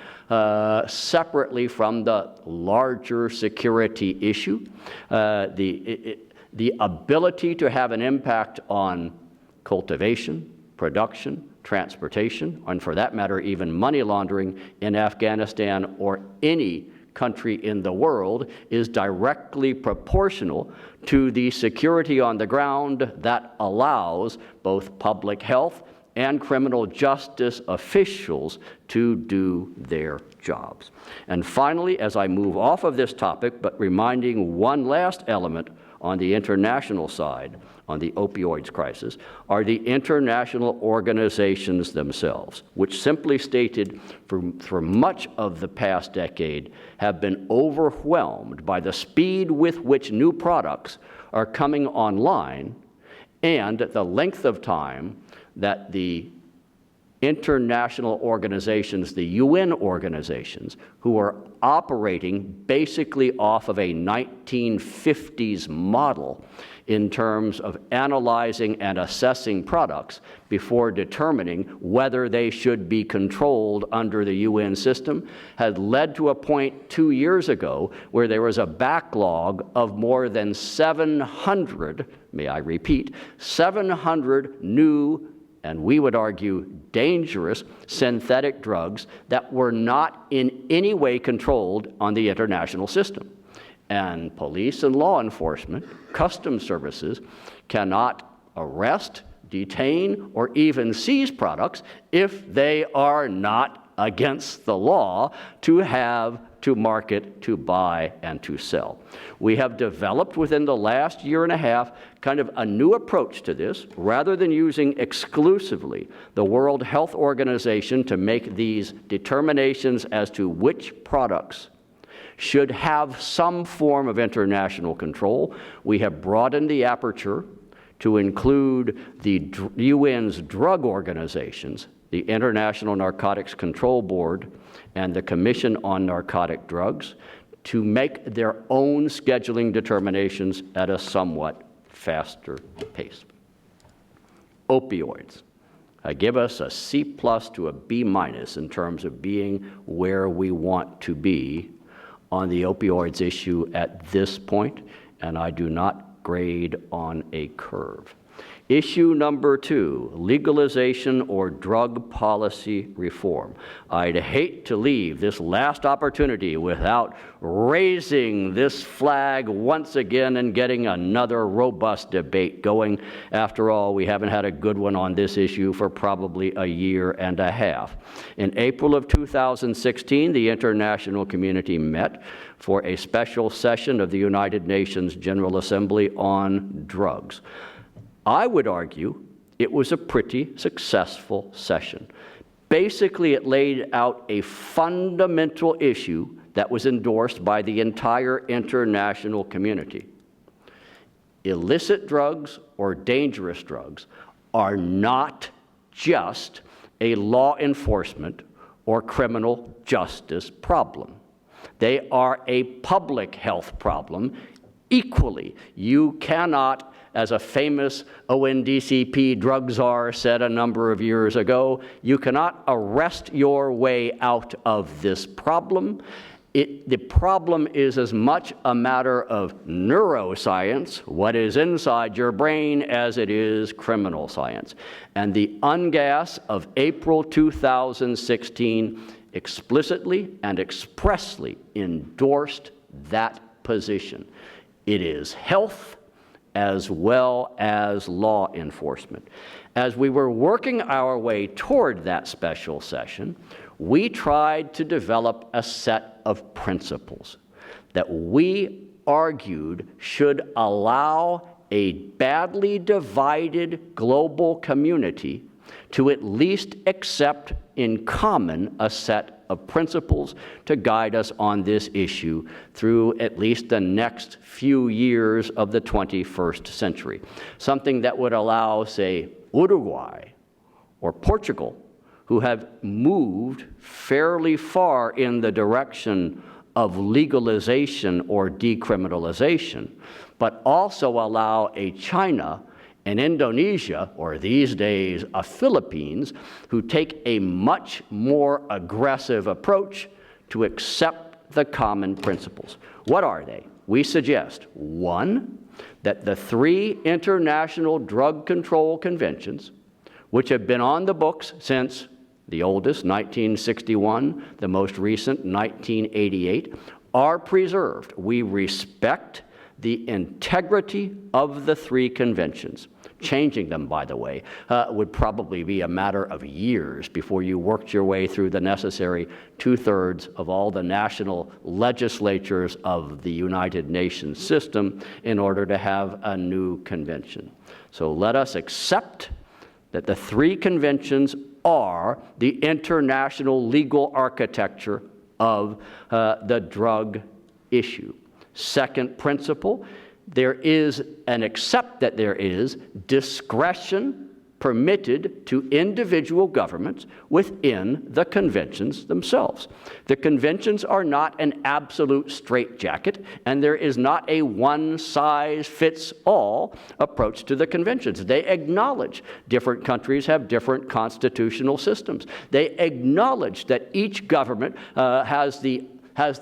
separately from the larger security issue. The ability to have an impact on cultivation, production, transportation, and for that matter, even money laundering in Afghanistan or any country in the world is directly proportional to the security on the ground that allows both public health and criminal justice officials to do their jobs. And finally, as I move off of this topic, but reminding one last element on the international side, on the opioids crisis, are the international organizations themselves, which simply stated for much of the past decade have been overwhelmed by the speed with which new products are coming online and the length of time that the international organizations, the UN organizations, who are operating basically off of a 1950s model in terms of analyzing and assessing products before determining whether they should be controlled under the UN system, had led to a point 2 years ago where there was a backlog of more than 700, may I repeat, 700 new, and we would argue dangerous, synthetic drugs that were not in any way controlled on the international system. And police and law enforcement, customs services, cannot arrest, detain, or even seize products if they are not against the law to have, to market, to buy, and to sell. We have developed within the last year and a half kind of a new approach to this. Rather than using exclusively the World Health Organization to make these determinations as to which products should have some form of international control, we have broadened the aperture to include the UN's drug organizations, the International Narcotics Control Board, and the Commission on Narcotic Drugs, to make their own scheduling determinations at a somewhat faster pace. Opioids. Give us a C+ to a B- in terms of being where we want to be on the opioids issue at this point, and I do not grade on a curve. Issue number 2, legalization or drug policy reform. I'd hate to leave this last opportunity without raising this flag once again and getting another robust debate going. After all, we haven't had a good one on this issue for probably a year and a half. In April of 2016, the international community met for a special session of the United Nations General Assembly on drugs. I would argue it was a pretty successful session. Basically, it laid out a fundamental issue that was endorsed by the entire international community. Illicit drugs or dangerous drugs are not just a law enforcement or criminal justice problem. They are a public health problem equally. You cannot, as a famous ONDCP drug czar said a number of years ago, you cannot arrest your way out of this problem. The problem is as much a matter of neuroscience, what is inside your brain, as it is criminal science. And the UNGAS of April 2016 explicitly and expressly endorsed that position. It is health as well as law enforcement. As we were working our way toward that special session, we tried to develop a set of principles that we argued should allow a badly divided global community to at least accept in common a set of principles to guide us on this issue through at least the next few years of the 21st century. Something that would allow, say, Uruguay or Portugal, who have moved fairly far in the direction of legalization or decriminalization, but also allow a China and Indonesia, or these days a Philippines, who take a much more aggressive approach to accept the common principles. What are they? We suggest, 1, that the 3 international drug control conventions, which have been on the books since the oldest, 1961, the most recent, 1988, are preserved. We respect the integrity of the 3 conventions. Changing them, by the way, would probably be a matter of years before you worked your way through the necessary 2/3 of all the national legislatures of the United Nations system in order to have a new convention. So let us accept that the 3 conventions are the international legal architecture of the drug issue. Second principle, there is, and accept that there is, discretion permitted to individual governments within the conventions themselves. The conventions are not an absolute straitjacket, and there is not a one-size-fits-all approach to the conventions. They acknowledge different countries have different constitutional systems. They acknowledge that each government has the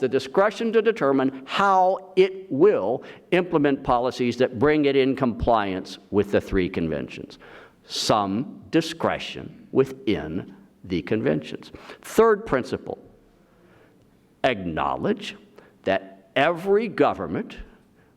discretion to determine how it will implement policies that bring it in compliance with the 3 conventions. Some discretion within the conventions. Third principle, acknowledge that every government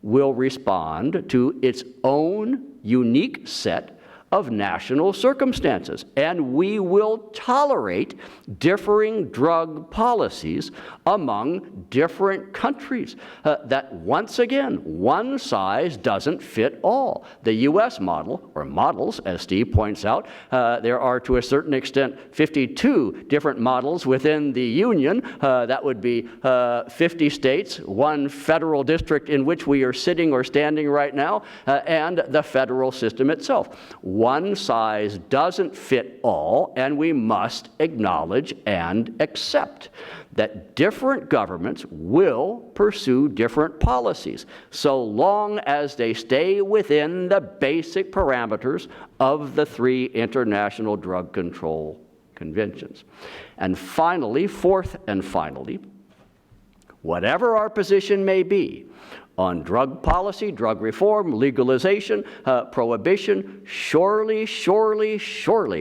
will respond to its own unique set of national circumstances, and we will tolerate differing drug policies among different countries. That, once again, one size doesn't fit all. The U.S. model, or models, as Steve points out, there are to a certain extent 52 different models within the Union. That would be 50 states, one federal district in which we are sitting or standing right now, and the federal system itself. One size doesn't fit all, and we must acknowledge and accept that different governments will pursue different policies, so long as they stay within the basic parameters of the 3 international drug control conventions. And finally, fourth and finally, whatever our position may be on drug policy, drug reform, legalization, prohibition, surely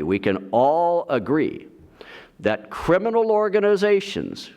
we can all agree that criminal organizations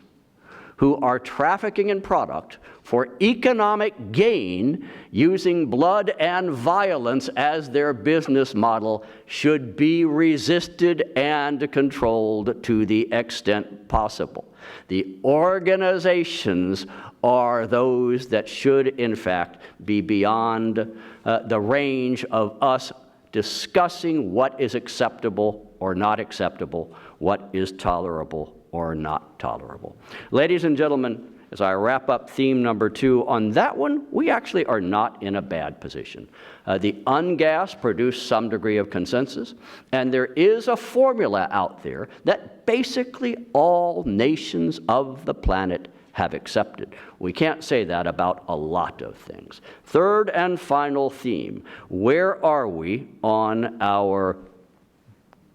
who are trafficking in product for economic gain using blood and violence as their business model should be resisted and controlled to the extent possible. The organizations are those that should, in fact, be beyond the range of us discussing what is acceptable or not acceptable, what is tolerable or not tolerable. Ladies and gentlemen, as I wrap up theme number 2, on that one, we actually are not in a bad position. The UNGAS produced some degree of consensus, and there is a formula out there that basically all nations of the planet have accepted. We can't say that about a lot of things. Third and final theme, where are we on our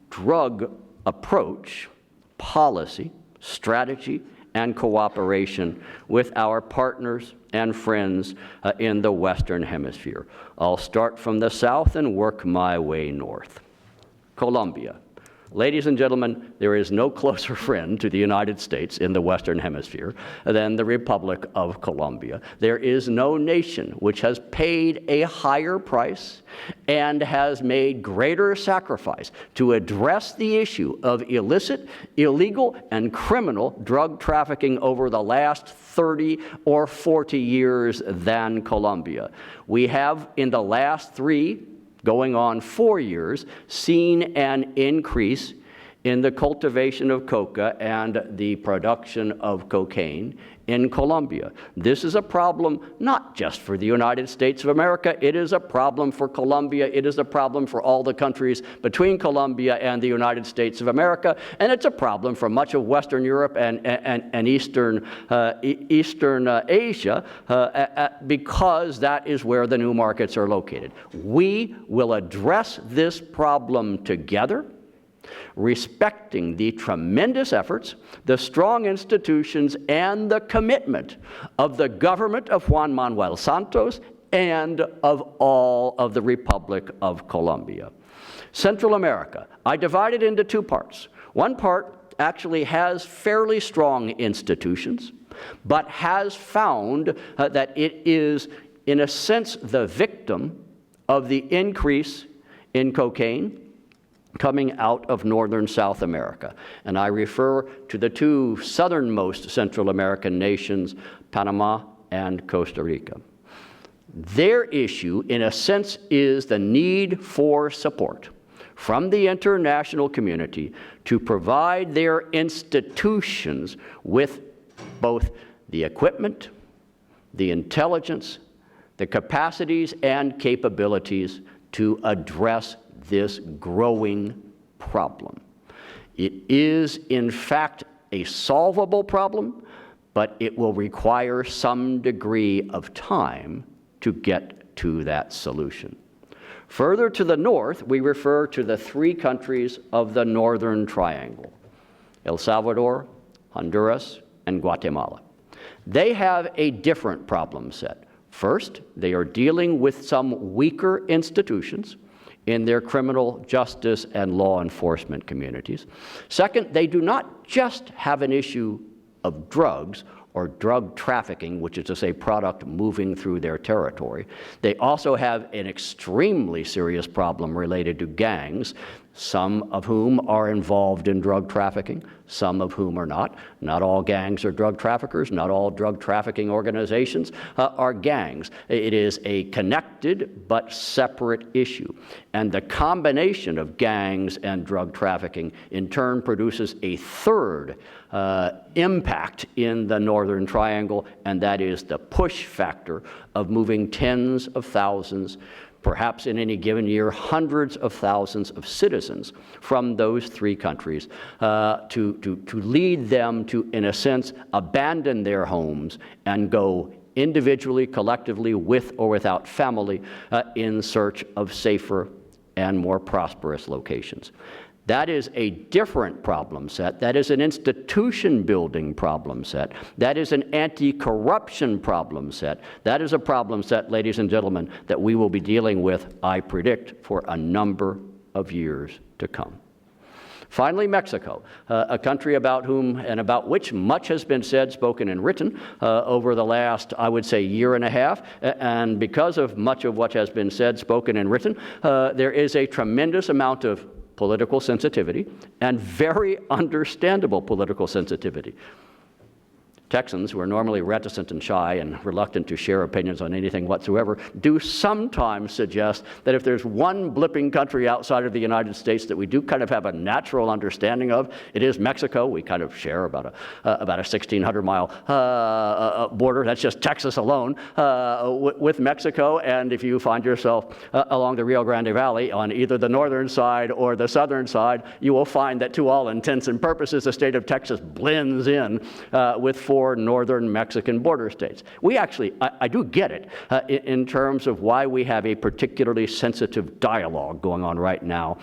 drug approach, policy, strategy, and cooperation with our partners and friends in the Western Hemisphere? I'll start from the south and work my way north. Colombia. Ladies and gentlemen, there is no closer friend to the United States in the Western Hemisphere than the Republic of Colombia. There is no nation which has paid a higher price and has made greater sacrifice to address the issue of illicit, illegal, and criminal drug trafficking over the last 30 or 40 years than Colombia. We have, in the last 3 going on 4 years, seen an increase in the cultivation of coca and the production of cocaine in Colombia. This is a problem not just for the United States of America. It is a problem for Colombia. It is a problem for all the countries between Colombia and the United States of America. And it's a problem for much of Western Europe and Eastern Asia because that is where the new markets are located. We will address this problem together, respecting the tremendous efforts, the strong institutions, and the commitment of the government of Juan Manuel Santos and of all of the Republic of Colombia. Central America, I divide it into 2 parts. One part actually has fairly strong institutions, but has found that it is, in a sense, the victim of the increase in cocaine coming out of northern South America. And I refer to the 2 southernmost Central American nations, Panama and Costa Rica. Their issue, in a sense, is the need for support from the international community to provide their institutions with both the equipment, the intelligence, the capacities and capabilities to address this growing problem. It is, in fact, a solvable problem, but it will require some degree of time to get to that solution. Further to the north, we refer to the 3 countries of the Northern Triangle, El Salvador, Honduras, and Guatemala. They have a different problem set. First, they are dealing with some weaker institutions in their criminal justice and law enforcement communities. Second, they do not just have an issue of drugs or drug trafficking, which is to say product moving through their territory. They also have an extremely serious problem related to gangs, some of whom are involved in drug trafficking, some of whom are not. Not all gangs are drug traffickers. Not all drug trafficking organizations are gangs. It is a connected but separate issue. And the combination of gangs and drug trafficking in turn produces a third impact in the Northern Triangle, and that is the push factor of moving tens of thousands, perhaps in any given year, hundreds of thousands of citizens from those three countries to lead them to, in a sense, abandon their homes and go individually, collectively, with or without family, in search of safer and more prosperous locations. That is a different problem set. That is an institution-building problem set. That is an anti-corruption problem set. That is a problem set, ladies and gentlemen, that we will be dealing with, I predict, for a number of years to come. Finally, Mexico, a country about whom and about which much has been said, spoken, and written over the last, I would say, year and a half. And because of much of what has been said, spoken, and written, there is a tremendous amount of political sensitivity, and very understandable political sensitivity. Texans, who are normally reticent and shy and reluctant to share opinions on anything whatsoever, do sometimes suggest that if there's one blipping country outside of the United States that we do kind of have a natural understanding of, it is Mexico. We kind of share about a 1,600-mile border. That's just Texas alone with Mexico. And if you find yourself along the Rio Grande Valley on either the northern side or the southern side, you will find that to all intents and purposes, the state of Texas blends in with four northern Mexican border states. We actually, I do get it in terms of why we have a particularly sensitive dialogue going on right now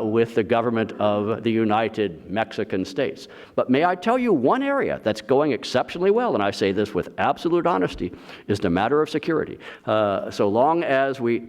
with the government of the United Mexican States. But may I tell you one area that's going exceptionally well, and I say this with absolute honesty, is the matter of security. So long as we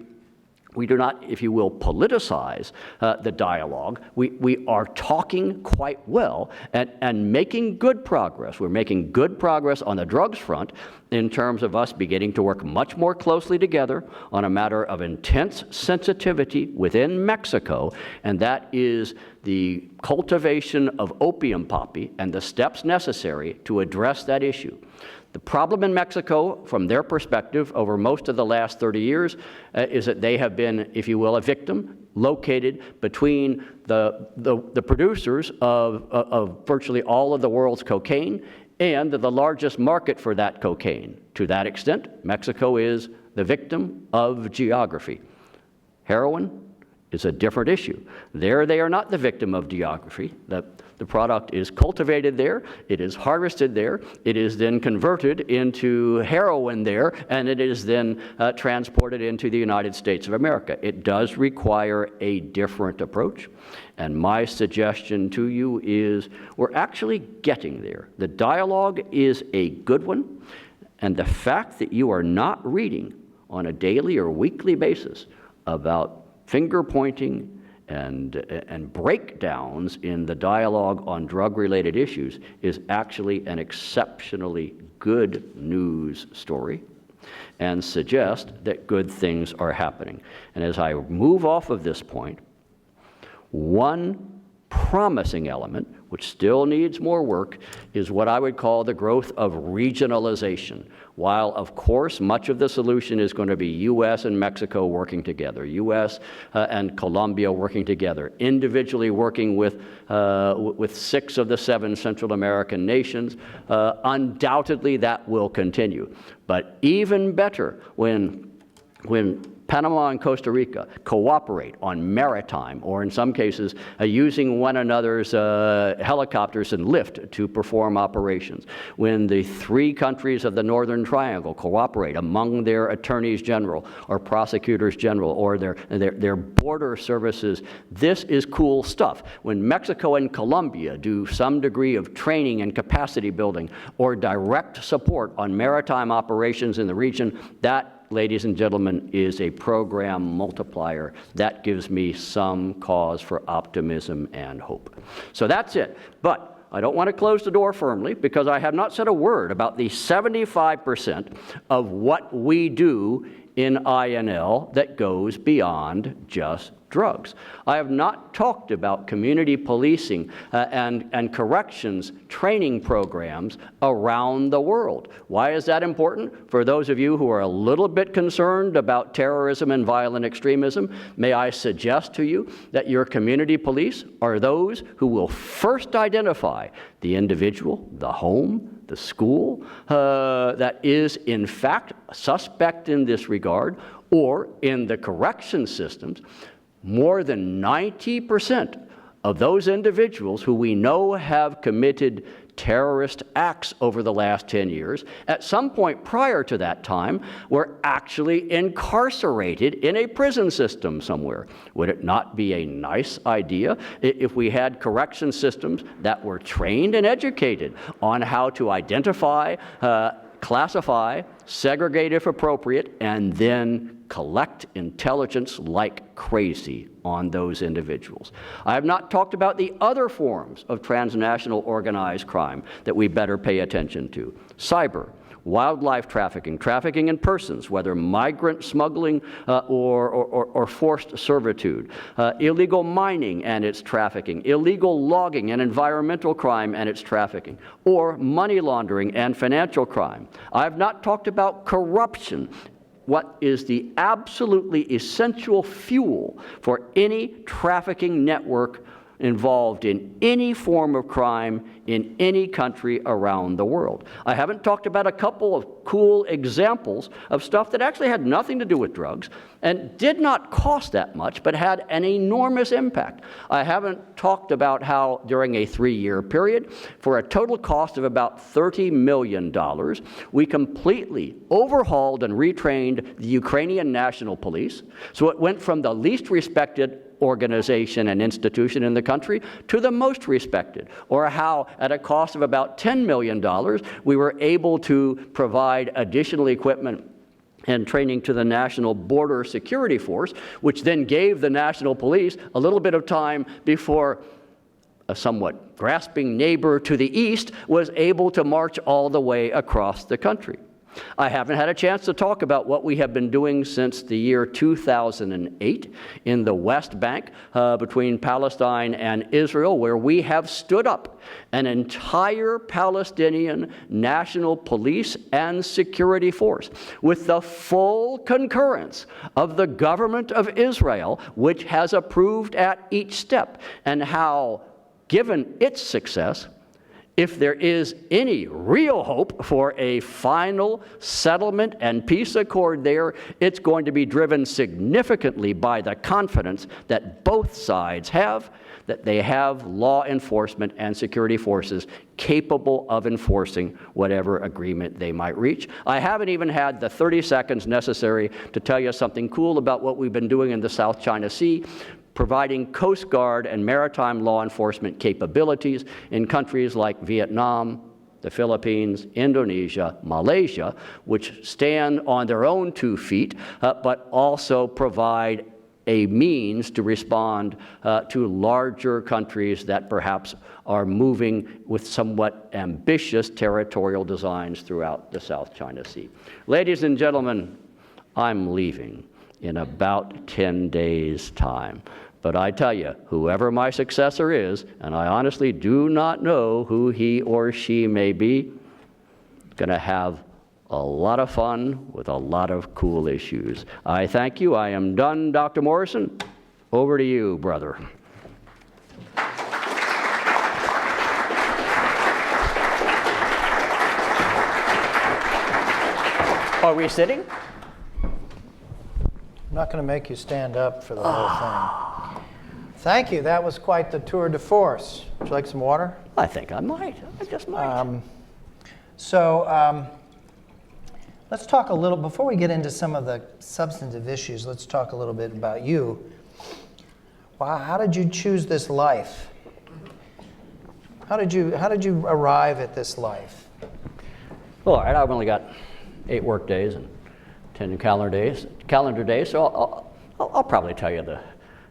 do not, if you will, politicize the dialogue. We are talking quite well and making good progress. We're making good progress on the drugs front in terms of us beginning to work much more closely together on a matter of intense sensitivity within Mexico, and that is the cultivation of opium poppy and the steps necessary to address that issue. The problem in Mexico, from their perspective, over most of the last 30 years, is that they have been, if you will, a victim located between the producers of virtually all of the world's cocaine and the largest market for that cocaine. To that extent, Mexico is the victim of geography. Heroin is a different issue. There, they are not the victim of geography. The product is cultivated there, it is harvested there, it is then converted into heroin there, and it is then transported into the United States of America. It does require a different approach, and my suggestion to you is we're actually getting there. The dialogue is a good one, and the fact that you are not reading on a daily or weekly basis about finger-pointing and breakdowns in the dialogue on drug-related issues is actually an exceptionally good news story and suggest that good things are happening. And as I move off of this point, one promising element, which still needs more work, is what I would call the growth of regionalization. While, of course, much of the solution is going to be U.S. and Mexico working together, U.S. And Colombia working together, individually working with 6 of the 7 Central American nations, undoubtedly that will continue. But even better, when Panama and Costa Rica cooperate on maritime, or in some cases using one another's helicopters and lift to perform operations. When the 3 countries of the Northern Triangle cooperate among their attorneys general or prosecutors general or their border services, this is cool stuff. When Mexico and Colombia do some degree of training and capacity building or direct support on maritime operations in the region, that, ladies and gentlemen, is a program multiplier. That gives me some cause for optimism and hope. So that's it. But I don't want to close the door firmly because I have not said a word about the 75% of what we do in INL that goes beyond just drugs. I have not talked about community policing and corrections training programs around the world. Why is that important? For those of you who are a little bit concerned about terrorism and violent extremism, may I suggest to you that your community police are those who will first identify the individual, the home, the school that is in fact suspect in this regard, or in the correction systems. More than 90% of those individuals who we know have committed terrorist acts over the last 10 years, at some point prior to that time, were actually incarcerated in a prison system somewhere. Would it not be a nice idea if we had correction systems that were trained and educated on how to identify, classify, segregate if appropriate, and then collect intelligence like crazy on those individuals? I have not talked about the other forms of transnational organized crime that we better pay attention to. Cyber, wildlife trafficking, trafficking in persons, whether migrant smuggling or forced servitude, illegal mining and its trafficking, illegal logging and environmental crime and its trafficking, or money laundering and financial crime. I have not talked about corruption, what is the absolutely essential fuel for any trafficking network involved in any form of crime in any country around the world. I haven't talked about a couple of cool examples of stuff that actually had nothing to do with drugs and did not cost that much, but had an enormous impact. I haven't talked about how during a 3-year period, for a total cost of about $30 million, we completely overhauled and retrained the Ukrainian National Police. So it went from the least respected organization and institution in the country to the most respected, or how at a cost of about $10 million, we were able to provide additional equipment and training to the National Border Security Force, which then gave the National Police a little bit of time before a somewhat grasping neighbor to the east was able to march all the way across the country. I haven't had a chance to talk about what we have been doing since the year 2008 in the West Bank between Palestine and Israel, where we have stood up an entire Palestinian national police and security force with the full concurrence of the government of Israel, which has approved at each step, and how, given its success, if there is any real hope for a final settlement and peace accord there, it's going to be driven significantly by the confidence that both sides have that they have law enforcement and security forces capable of enforcing whatever agreement they might reach. I haven't even had the 30 seconds necessary to tell you something cool about what we've been doing in the South China Sea, providing Coast Guard and maritime law enforcement capabilities in countries like Vietnam, the Philippines, Indonesia, Malaysia, which stand on their own 2 feet, but also provide a means to respond to larger countries that perhaps are moving with somewhat ambitious territorial designs throughout the South China Sea. Ladies and gentlemen, I'm leaving in about 10 days' time. But I tell you, whoever my successor is, and I honestly do not know who he or she may be, going to have a lot of fun with a lot of cool issues. I thank you. I am done, Dr. Morrison. Over to you, brother. Are we sitting? I'm not going to make you stand up for the whole thing. Thank you. That was quite the tour de force. Would you like some water? I think I might. I just might. Let's talk a little, before we get into some of the substantive issues, let's talk a little bit about you. Wow, how did you choose this life? How did you arrive at this life? Well, all right, I've only got 8 work days and 10 calendar days, so I'll probably tell you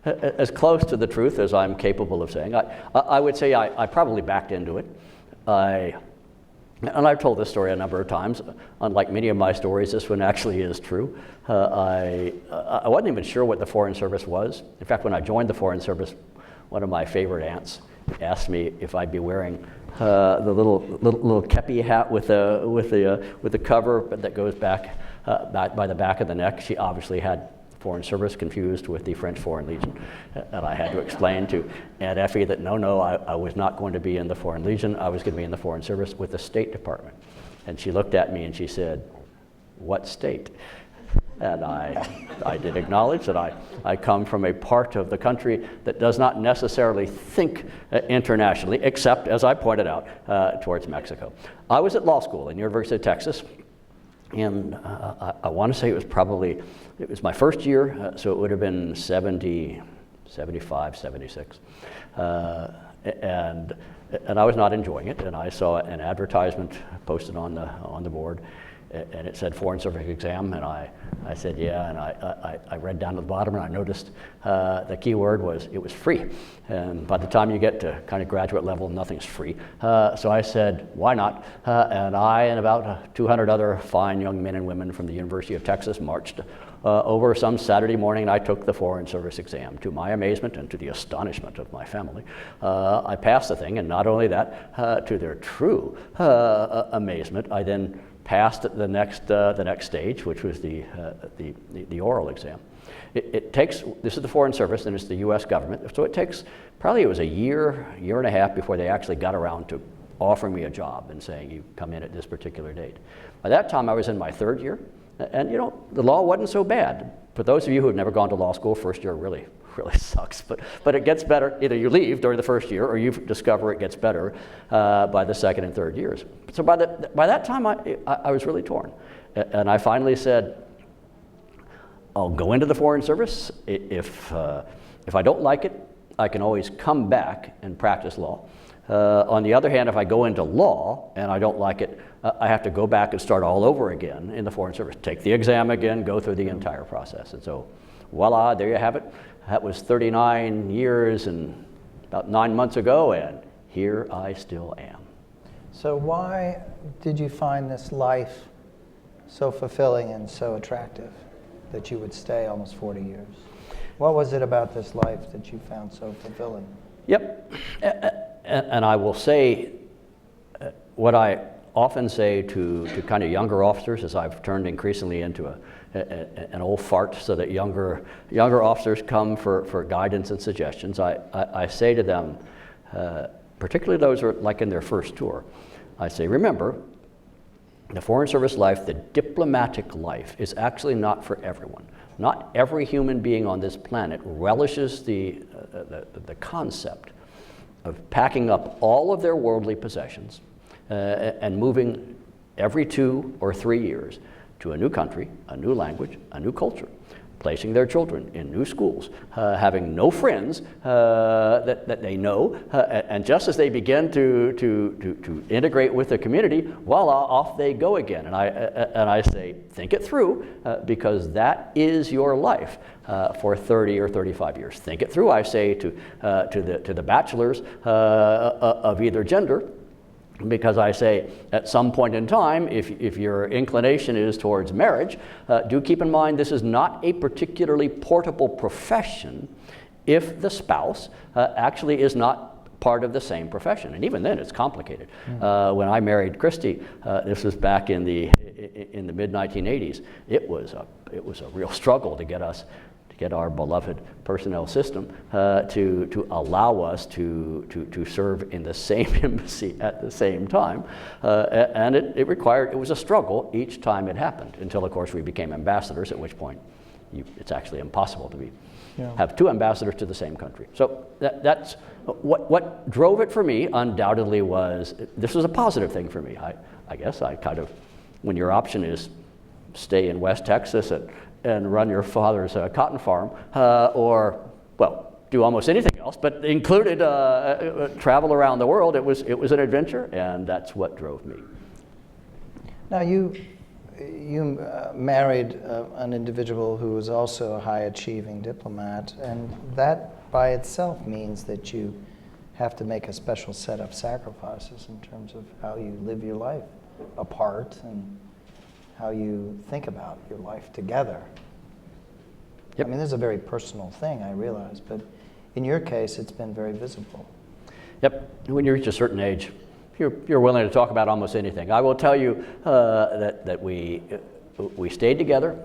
as close to the truth as I'm capable of saying. I would say I probably backed into it. And I've told this story a number of times. Unlike many of my stories, this one actually is true. I wasn't even sure what the Foreign Service was. In fact, when I joined the Foreign Service, one of my favorite aunts asked me if I'd be wearing the little kepi hat with the cover that goes back by the back of the neck. She obviously had Foreign Service confused with the French Foreign Legion. And I had to explain to Aunt Effie that no, I was not going to be in the Foreign Legion. I was going to be in the Foreign Service with the State Department. And she looked at me and she said, "What state?" And I did acknowledge that I come from a part of the country that does not necessarily think internationally, except, as I pointed out, towards Mexico. I was at law school in University of Texas, and I want to say it was my first year, so it would have been 70, 75, 76. And I was not enjoying it, and I saw an advertisement posted on the board, and it said Foreign Service exam, and I said yeah, and I read down to the bottom, and I noticed the key word was it was free. And by the time you get to kind of graduate level, nothing's free. So I said, why not? And I and about 200 other fine young men and women from the University of Texas marched over some Saturday morning, and I took the Foreign Service exam. To my amazement and to the astonishment of my family, I passed the thing, and not only that, to their true amazement, I then passed the next stage, which was the oral exam. It takes, this is the Foreign Service, and it's the U.S. government, so it takes, probably it was a year and a half before they actually got around to offering me a job and saying, you come in at this particular date. By that time, I was in my third year, and the law wasn't so bad. For those of you who have never gone to law school, first year really sucks, but it gets better. Either you leave during the first year, or you discover it gets better by the second and third years. So by that time, I was really torn, and I finally said, I'll go into the Foreign Service. If I don't like it, I can always come back and practice law. On the other hand, if I go into law and I don't like it, I have to go back and start all over again in the Foreign Service, take the exam again, go through the entire process. And so, voila, there you have it. That was 39 years and about 9 months ago, and here I still am. So why did you find this life so fulfilling and so attractive that you would stay almost 40 years? What was it about this life that you found so fulfilling? Yep, and I will say what I often say to kind of younger officers, as I've turned increasingly into an old fart, so that younger officers come for guidance and suggestions. I say to them, particularly those who are like in their first tour, I say, remember, the Foreign Service life, the diplomatic life, is actually not for everyone. Not every human being on this planet relishes the concept of packing up all of their worldly possessions and moving every 2 or 3 years to a new country, a new language, a new culture, placing their children in new schools, having no friends that they know, and just as they begin to integrate with the community, voila, off they go again. And I say, think it through, because that is your life for 30 or 35 years. Think it through, I say to the bachelors of either gender, because I say at some point in time, if your inclination is towards marriage, do keep in mind this is not a particularly portable profession if the spouse actually is not part of the same profession. And even then, it's complicated. When I married Christy, this was back in the mid-1980s, it was a real struggle to get our beloved personnel system to allow us to serve in the same embassy at the same time. And it was a struggle each time it happened, until of course we became ambassadors, at which point it's actually impossible to have 2 ambassadors to the same country. So that's what drove it for me, undoubtedly, was this was a positive thing for me. I guess I kind of, when your option is stay in West Texas and run your father's cotton farm, or, well, do almost anything else, but included travel around the world. It was an adventure, and that's what drove me. Now, you you married an individual who was also a high-achieving diplomat, and that by itself means that you have to make a special set of sacrifices in terms of how you live your life apart and how you think about your life together. Yep. I mean, this is a very personal thing, I realize, but in your case, it's been very visible. Yep. When you reach a certain age, you're willing to talk about almost anything. I will tell you that we stayed together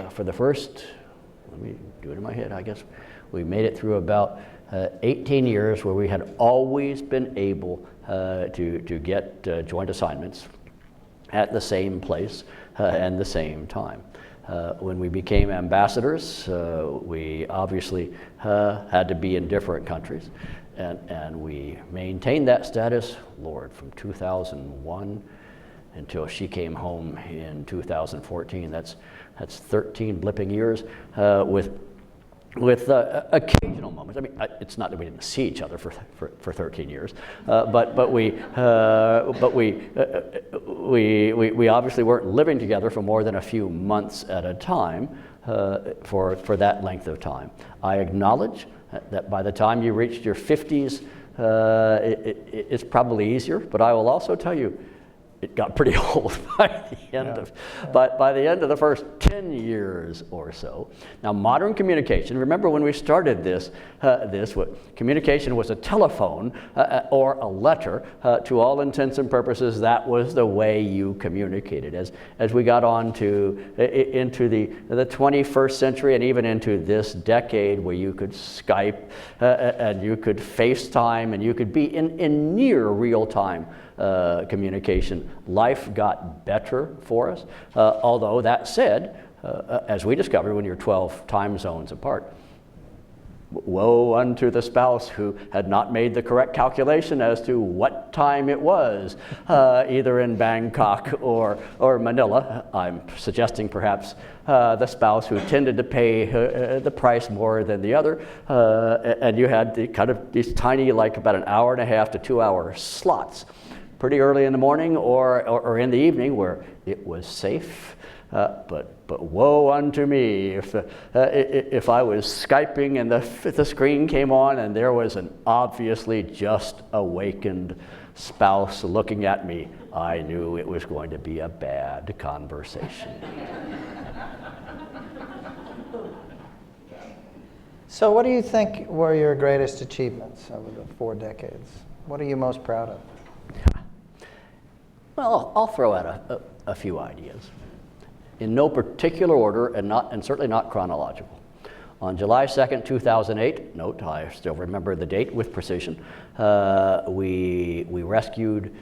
for the first, let me do it in my head, I guess. We made it through about 18 years where we had always been able to get joint assignments at the same place and the same time. When we became ambassadors, we obviously had to be in different countries, and we maintained that status, Lord, from 2001 until she came home in 2014. That's 13 blipping years with occasional moments. I mean, it's not that we didn't see each other for 13 years, but we obviously weren't living together for more than a few months at a time for that length of time. I acknowledge that by the time you reached your 50s, it's probably easier, but I will also tell you, it got pretty old by the end by the end of the first 10 years or so. Now, modern communication, remember when we started this, communication was a telephone or a letter. To all intents and purposes, that was the way you communicated. As we got on into the 21st century and even into this decade where you could Skype and you could FaceTime and you could be in near real time communication, life got better for us. Although that said, as we discovered when you're 12 time zones apart, woe unto the spouse who had not made the correct calculation as to what time it was, either in Bangkok or Manila. I'm suggesting perhaps the spouse who tended to pay the price more than the other, and you had these tiny, like about an hour and a half to 2 hour slots, pretty early in the morning or in the evening where it was safe. But woe unto me if I was Skyping and the screen came on and there was an obviously just awakened spouse looking at me. I knew it was going to be a bad conversation. So what do you think were your greatest achievements over the 4 decades? What are you most proud of? Well, I'll throw out a few ideas. In no particular order and certainly not chronological. On July 2nd, 2008, note, I still remember the date with precision, we rescued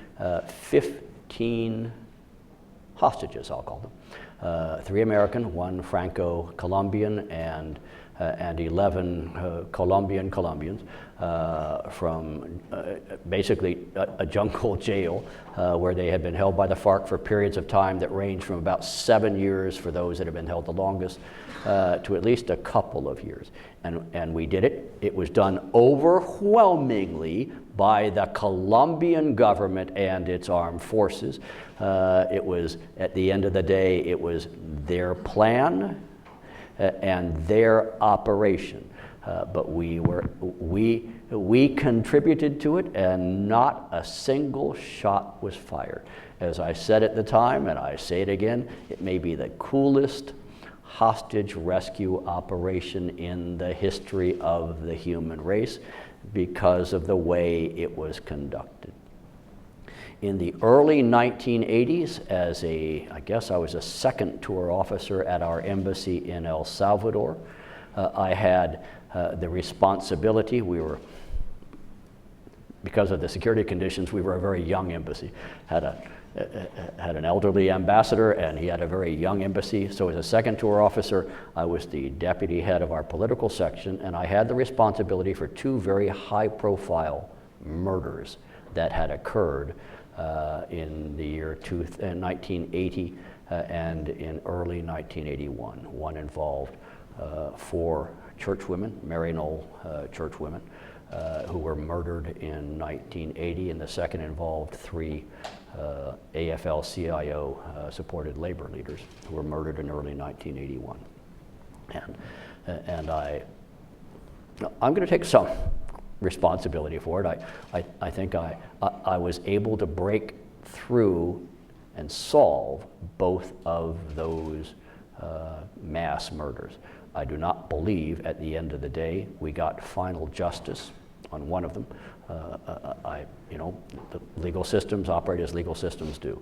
15 hostages, I'll call them. 3 American, 1 Franco-Colombian, and 11 Colombians from basically a jungle jail where they had been held by the FARC for periods of time that ranged from about 7 years for those that have been held the longest to at least a couple of years. And we did it. It was done overwhelmingly by the Colombian government and its armed forces. It was, at the end of the day, it was their plan and their operation, but we contributed to it, and not a single shot was fired. As I said at the time, and I say it again, it may be the coolest hostage rescue operation in the history of the human race because of the way it was conducted. In the early 1980s, I guess I was a second tour officer at our embassy in El Salvador. I had the responsibility, because of the security conditions, we were a very young embassy. Had an elderly ambassador, and he had a very young embassy. So as a second tour officer, I was the deputy head of our political section, and I had the responsibility for 2 very high-profile murders that had occurred in the year 1980 and in early 1981. One involved 4 churchwomen, Maryknoll churchwomen, who were murdered in 1980, and the second involved 3 AFL-CIO supported labor leaders who were murdered in early 1981. And I'm going to take some responsibility for it. I think I was able to break through and solve both of those mass murders. I do not believe at the end of the day we got final justice on one of them. The legal systems operate as legal systems do,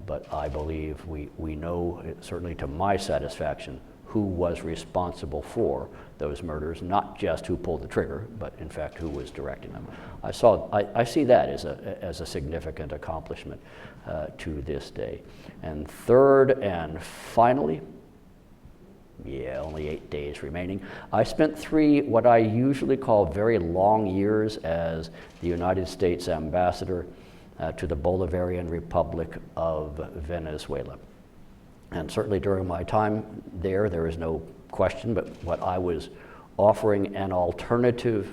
but I believe we know, certainly to my satisfaction, who was responsible for those murders, not just who pulled the trigger, but in fact who was directing them. I see that as a significant accomplishment to this day. And third and finally, only 8 days remaining, I spent 3 what I usually call very long years as the United States ambassador to the Bolivarian Republic of Venezuela. And certainly during my time there is no question, but what I was offering an alternative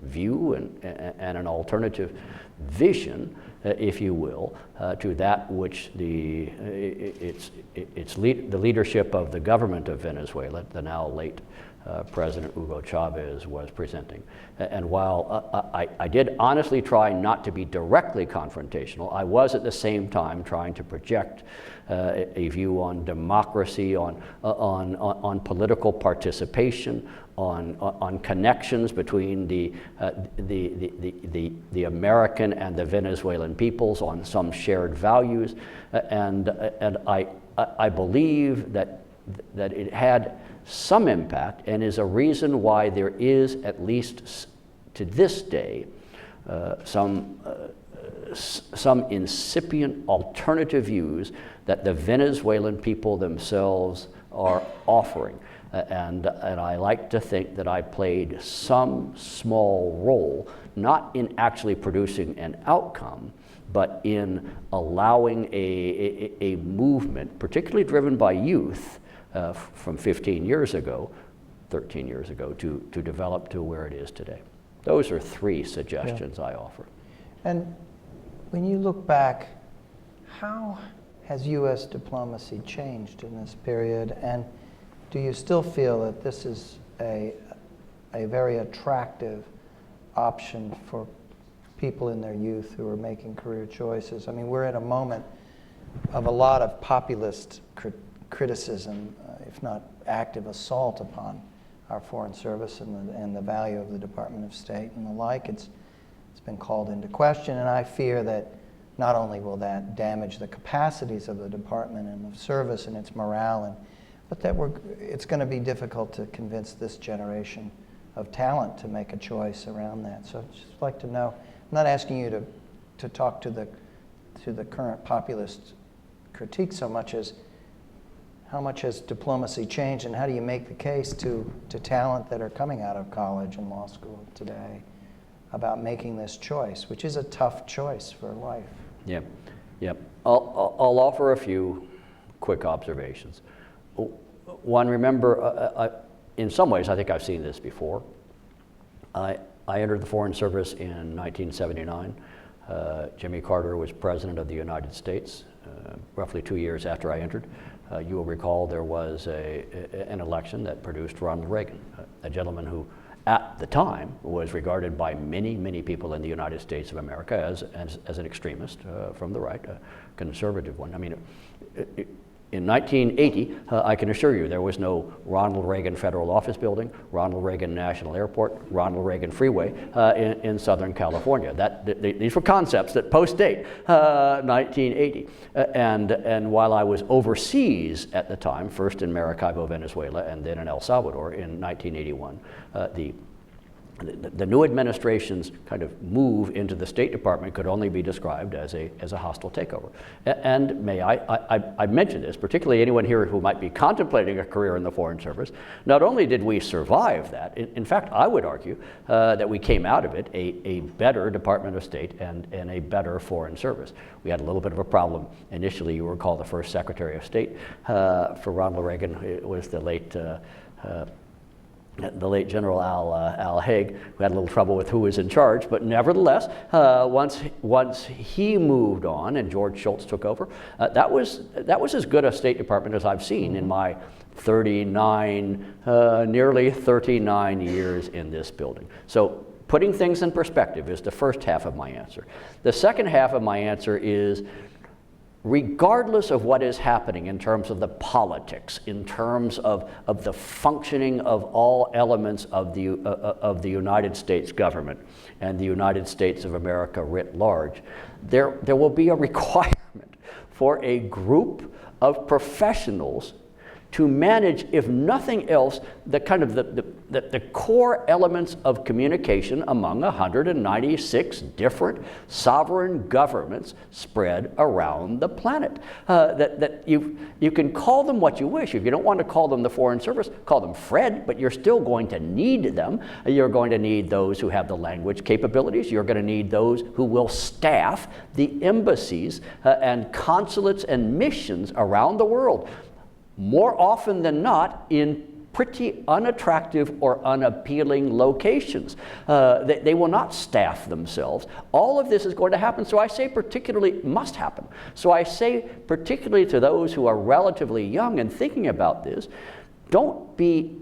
view and an alternative vision, if you will, to that which the leadership of the government of Venezuela, the now late President Hugo Chavez, was presenting. And while I did honestly try not to be directly confrontational, I was at the same time trying to project a view on democracy, on political participation, on connections between the American and the Venezuelan peoples, on some shared values, and I believe that it had some impact and is a reason why there is, at least to this day, some incipient alternative views that the Venezuelan people themselves are offering. And I like to think that I played some small role, not in actually producing an outcome, but in allowing a movement, particularly driven by youth, from 13 years ago, to develop to where it is today. Those are 3 suggestions I offer. And when you look back, how has U.S. diplomacy changed in this period? And do you still feel that this is a very attractive option for people in their youth who are making career choices? I mean, we're at a moment of a lot of populist criticism, if not active assault upon our Foreign Service and the value of the Department of State and the like. It's been called into question, and I fear that not only will that damage the capacities of the department and of service and its morale, but that it's going to be difficult to convince this generation of talent to make a choice around that. So I'd just like to know, I'm not asking you to talk to the current populist critique so much as how much has diplomacy changed, and how do you make the case to talent that are coming out of college and law school today about making this choice, which is a tough choice for life? Yep. I'll offer a few quick observations. One, remember, in some ways, I think I've seen this before. I entered the Foreign Service in 1979. Jimmy Carter was President of the United States, roughly 2 years after I entered. You will recall there was an election that produced Ronald Reagan, a gentleman who, at the time, was regarded by many, many people in the United States of America as an extremist from the right, a conservative one. I mean, in 1980, I can assure you there was no Ronald Reagan Federal Office Building, Ronald Reagan National Airport, Ronald Reagan Freeway in Southern California. These were concepts that post-date 1980. And while I was overseas at the time, first in Maracaibo, Venezuela, and then in El Salvador in 1981, the new administration's kind of move into the State Department could only be described as a hostile takeover. And may I mention this, particularly anyone here who might be contemplating a career in the Foreign Service. Not only did we survive that, in fact, I would argue that we came out of it a better Department of State and a better Foreign Service. We had a little bit of a problem initially. You recall the first Secretary of State for Ronald Reagan. It was the late the late General Al Haig, who had a little trouble with who was in charge, but nevertheless, once he moved on and George Shultz took over, that was as good a State Department as I've seen in my nearly 39 years in this building. So putting things in perspective is the first half of my answer. The second half of my answer is, regardless of what is happening in terms of the politics, in terms of the functioning of all elements of the United States government and the United States of America writ large, there will be a requirement for a group of professionals to manage, if nothing else, the kind of the core elements of communication among 196 different sovereign governments spread around the planet. That you can call them what you wish. If you don't want to call them the Foreign Service, call them Fred, but you're still going to need them. You're going to need those who have the language capabilities. You're going to need those who will staff the embassies and consulates and missions around the world. More often than not, in pretty unattractive or unappealing locations. They will not staff themselves. All of this is going to happen, so I say particularly, must happen. So I say particularly to those who are relatively young and thinking about this, don't be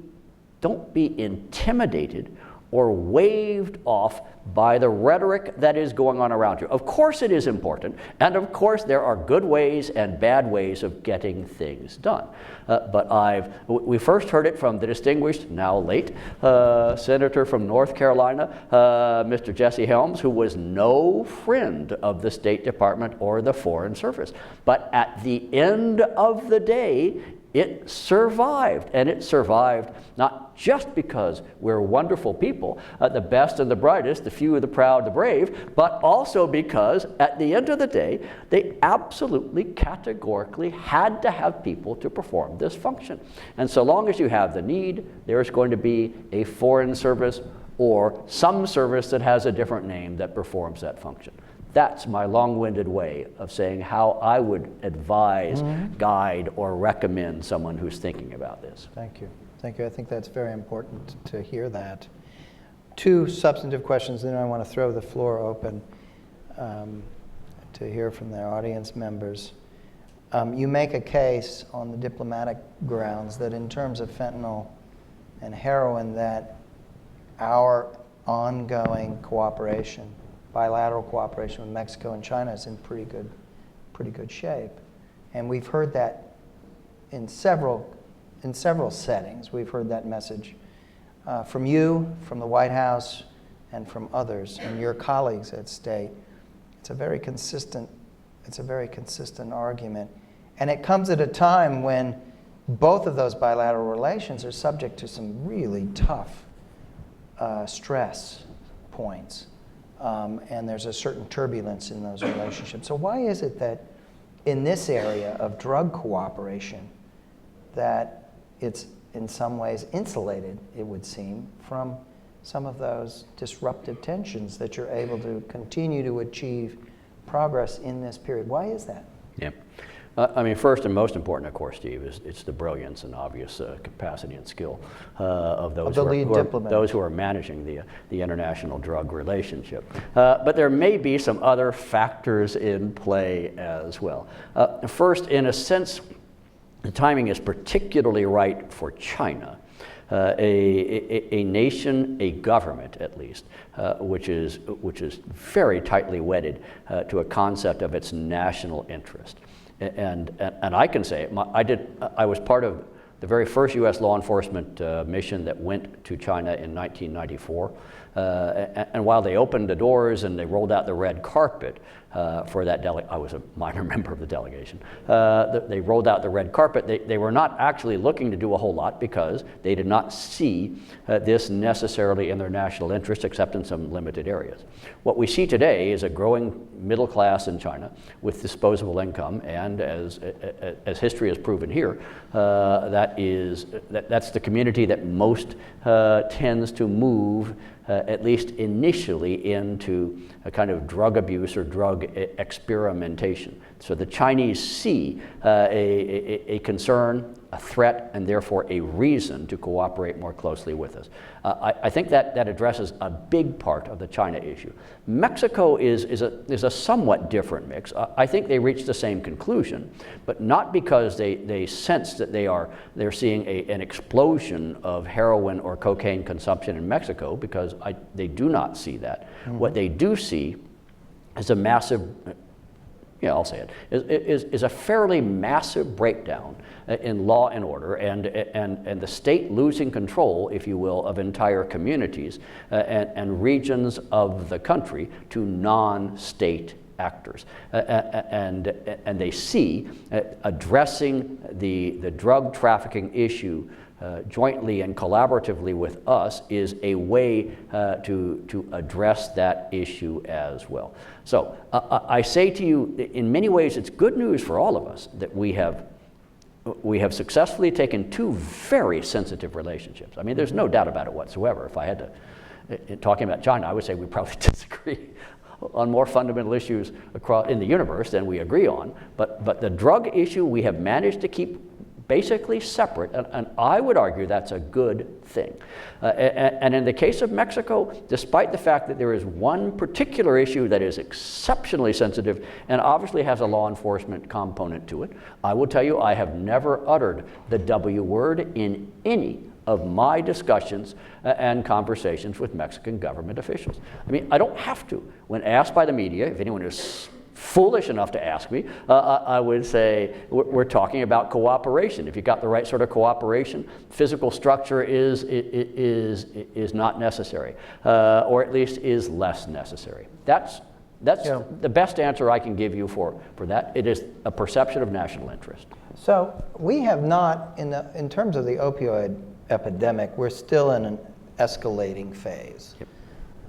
intimidated or waved off by the rhetoric that is going on around you. Of course it is important, and of course there are good ways and bad ways of getting things done. But we first heard it from the distinguished, now late, Senator from North Carolina, Mr. Jesse Helms, who was no friend of the State Department or the Foreign Service. But at the end of the day, it survived, and it survived not just because we're wonderful people, the best and the brightest, the few, the proud, the brave, but also because at the end of the day, they absolutely categorically had to have people to perform this function. And so long as you have the need, there's going to be a Foreign Service or some service that has a different name that performs that function. That's my long-winded way of saying how I would advise, guide, or recommend someone who's thinking about this. Thank you. Thank you. I think that's very important to hear that. Two substantive questions, then I want to throw the floor open to hear from the audience members. You make a case on the diplomatic grounds that in terms of fentanyl and heroin, that our ongoing cooperation, bilateral cooperation with Mexico and China is in pretty good shape. And we've heard that in several settings. We've heard that message from you, from the White House, and from others, and your colleagues at State. It's a very consistent argument. And it comes at a time when both of those bilateral relations are subject to some really tough stress points. And there's a certain turbulence in those relationships. So why is it that in this area of drug cooperation that it's in some ways insulated, it would seem, from some of those disruptive tensions that you're able to continue to achieve progress in this period? Why is that? Yeah. I mean, first and most important, of course, Steve, is it's the brilliance and obvious capacity and skill of those who are managing the international drug relationship. But there may be some other factors in play as well. First, in a sense, the timing is particularly right for China. A nation, a government at least, which is very tightly wedded to a concept of its national interest. And I can say, I was part of the very first U.S. law enforcement mission that went to China in 1994. And while they opened the doors and they rolled out the red carpet for that I was a minor member of the delegation. They rolled out the red carpet. They were not actually looking to do a whole lot because they did not see this necessarily in their national interest except in some limited areas. What we see today is a growing middle class in China with disposable income, and as history has proven here, that's the community that most tends to move at least initially into a kind of drug abuse or drug experimentation. So the Chinese see a concern, a threat, and therefore a reason to cooperate more closely with us. I think that addresses a big part of the China issue. Mexico is a somewhat different mix. I think they reached the same conclusion, but not because they sense that they're seeing an explosion of heroin or cocaine consumption in Mexico, because they do not see that. Mm-hmm. What they do see is a massive, I'll say it, is a fairly massive breakdown in law and order, and the state losing control, if you will, of entire communities and regions of the country to non-state actors. And they see addressing the drug trafficking issue jointly and collaboratively with us is a way to address that issue as well. So I say to you, in many ways, it's good news for all of us that we have successfully taken two very sensitive relationships. I mean, there's no doubt about it whatsoever. If I had to, talking about China, I would say we probably disagree on more fundamental issues across in the universe than we agree on. But the drug issue we have managed to keep basically separate, and I would argue that's a good thing. And in the case of Mexico, despite the fact that there is one particular issue that is exceptionally sensitive and obviously has a law enforcement component to it, I will tell you I have never uttered the W word in any of my discussions and conversations with Mexican government officials. I mean, I don't have to. When asked by the media, if anyone is foolish enough to ask me, I would say we're talking about cooperation. If you got the right sort of cooperation, physical structure is not necessary, or at least is less necessary. That's the best answer I can give you for that. It is a perception of national interest. So we have not, in terms of the opioid epidemic, we're still in an escalating phase. Yep.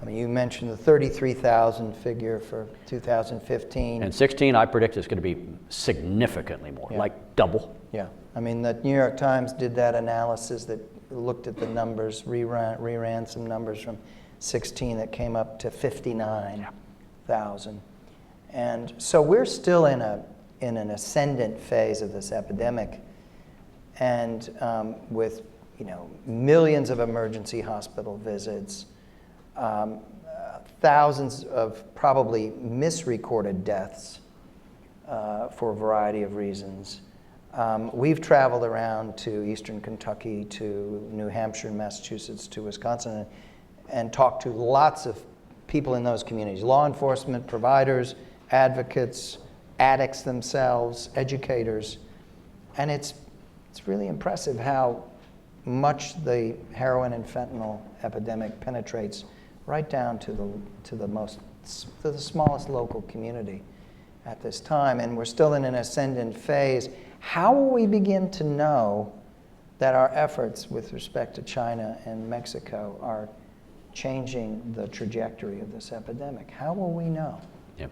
I mean, you mentioned the 33,000 figure for 2015. And 16, I predict it's going to be significantly more, like double. Yeah. I mean, the New York Times did that analysis that looked at the numbers, reran some numbers from 16 that came up to 59,000. And so we're still in an ascendant phase of this epidemic, and with millions of emergency hospital visits, thousands of probably misrecorded deaths for a variety of reasons. We've traveled around to eastern Kentucky, to New Hampshire, Massachusetts, to Wisconsin, and talked to lots of people in those communities, law enforcement, providers, advocates, addicts themselves, educators. And it's really impressive how much the heroin and fentanyl epidemic penetrates right down to the smallest local community at this time, and we're still in an ascendant phase. How will we begin to know that our efforts with respect to China and Mexico are changing the trajectory of this epidemic? How will we know? Yeah.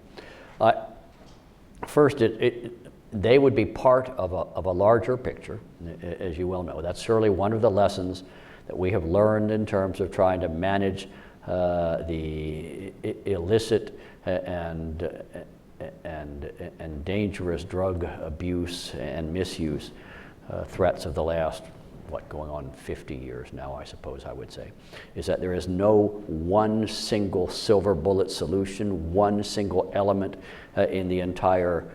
First, they would be part of a larger picture, as you well know. That's certainly one of the lessons that we have learned in terms of trying to manage the illicit and dangerous drug abuse and misuse threats of the last, going on 50 years now, I suppose I would say, is that there is no one single silver bullet solution, one single element in the entire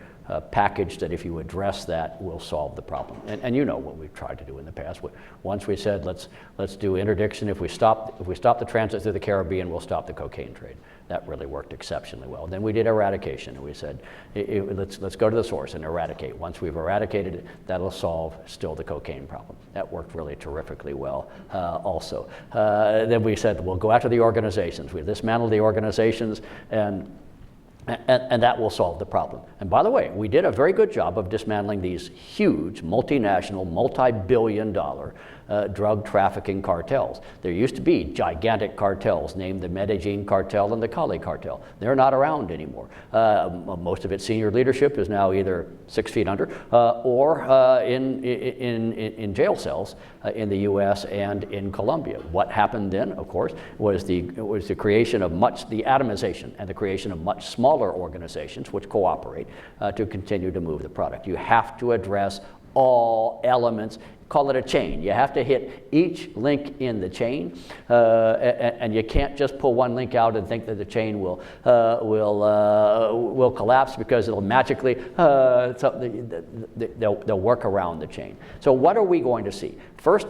package that if you address that will solve the problem. And you know what we've tried to do in the past. Once we said let's do interdiction. If we stop the transit through the Caribbean, we'll stop the cocaine trade. That really worked exceptionally well. Then we did eradication, and we said let's go to the source and eradicate. Once we've eradicated it, that'll solve still the cocaine problem. That worked really terrifically well also. Then we said we'll go after the organizations. We dismantled the organizations and that will solve the problem. And by the way, we did a very good job of dismantling these huge multinational, multi-billion-dollar drug trafficking cartels. There used to be gigantic cartels named the Medellin cartel and the Cali cartel. They're not around anymore. Most of its senior leadership is now either 6 feet under or in jail cells in the U.S. and in Colombia. What happened then, of course, was the creation of the atomization and the creation of much smaller smaller organizations which cooperate to continue to move the product. You have to address all elements. Call it a chain. You have to hit each link in the chain, and you can't just pull one link out and think that the chain will collapse because it'll magically they'll work around the chain. So what are we going to see? First,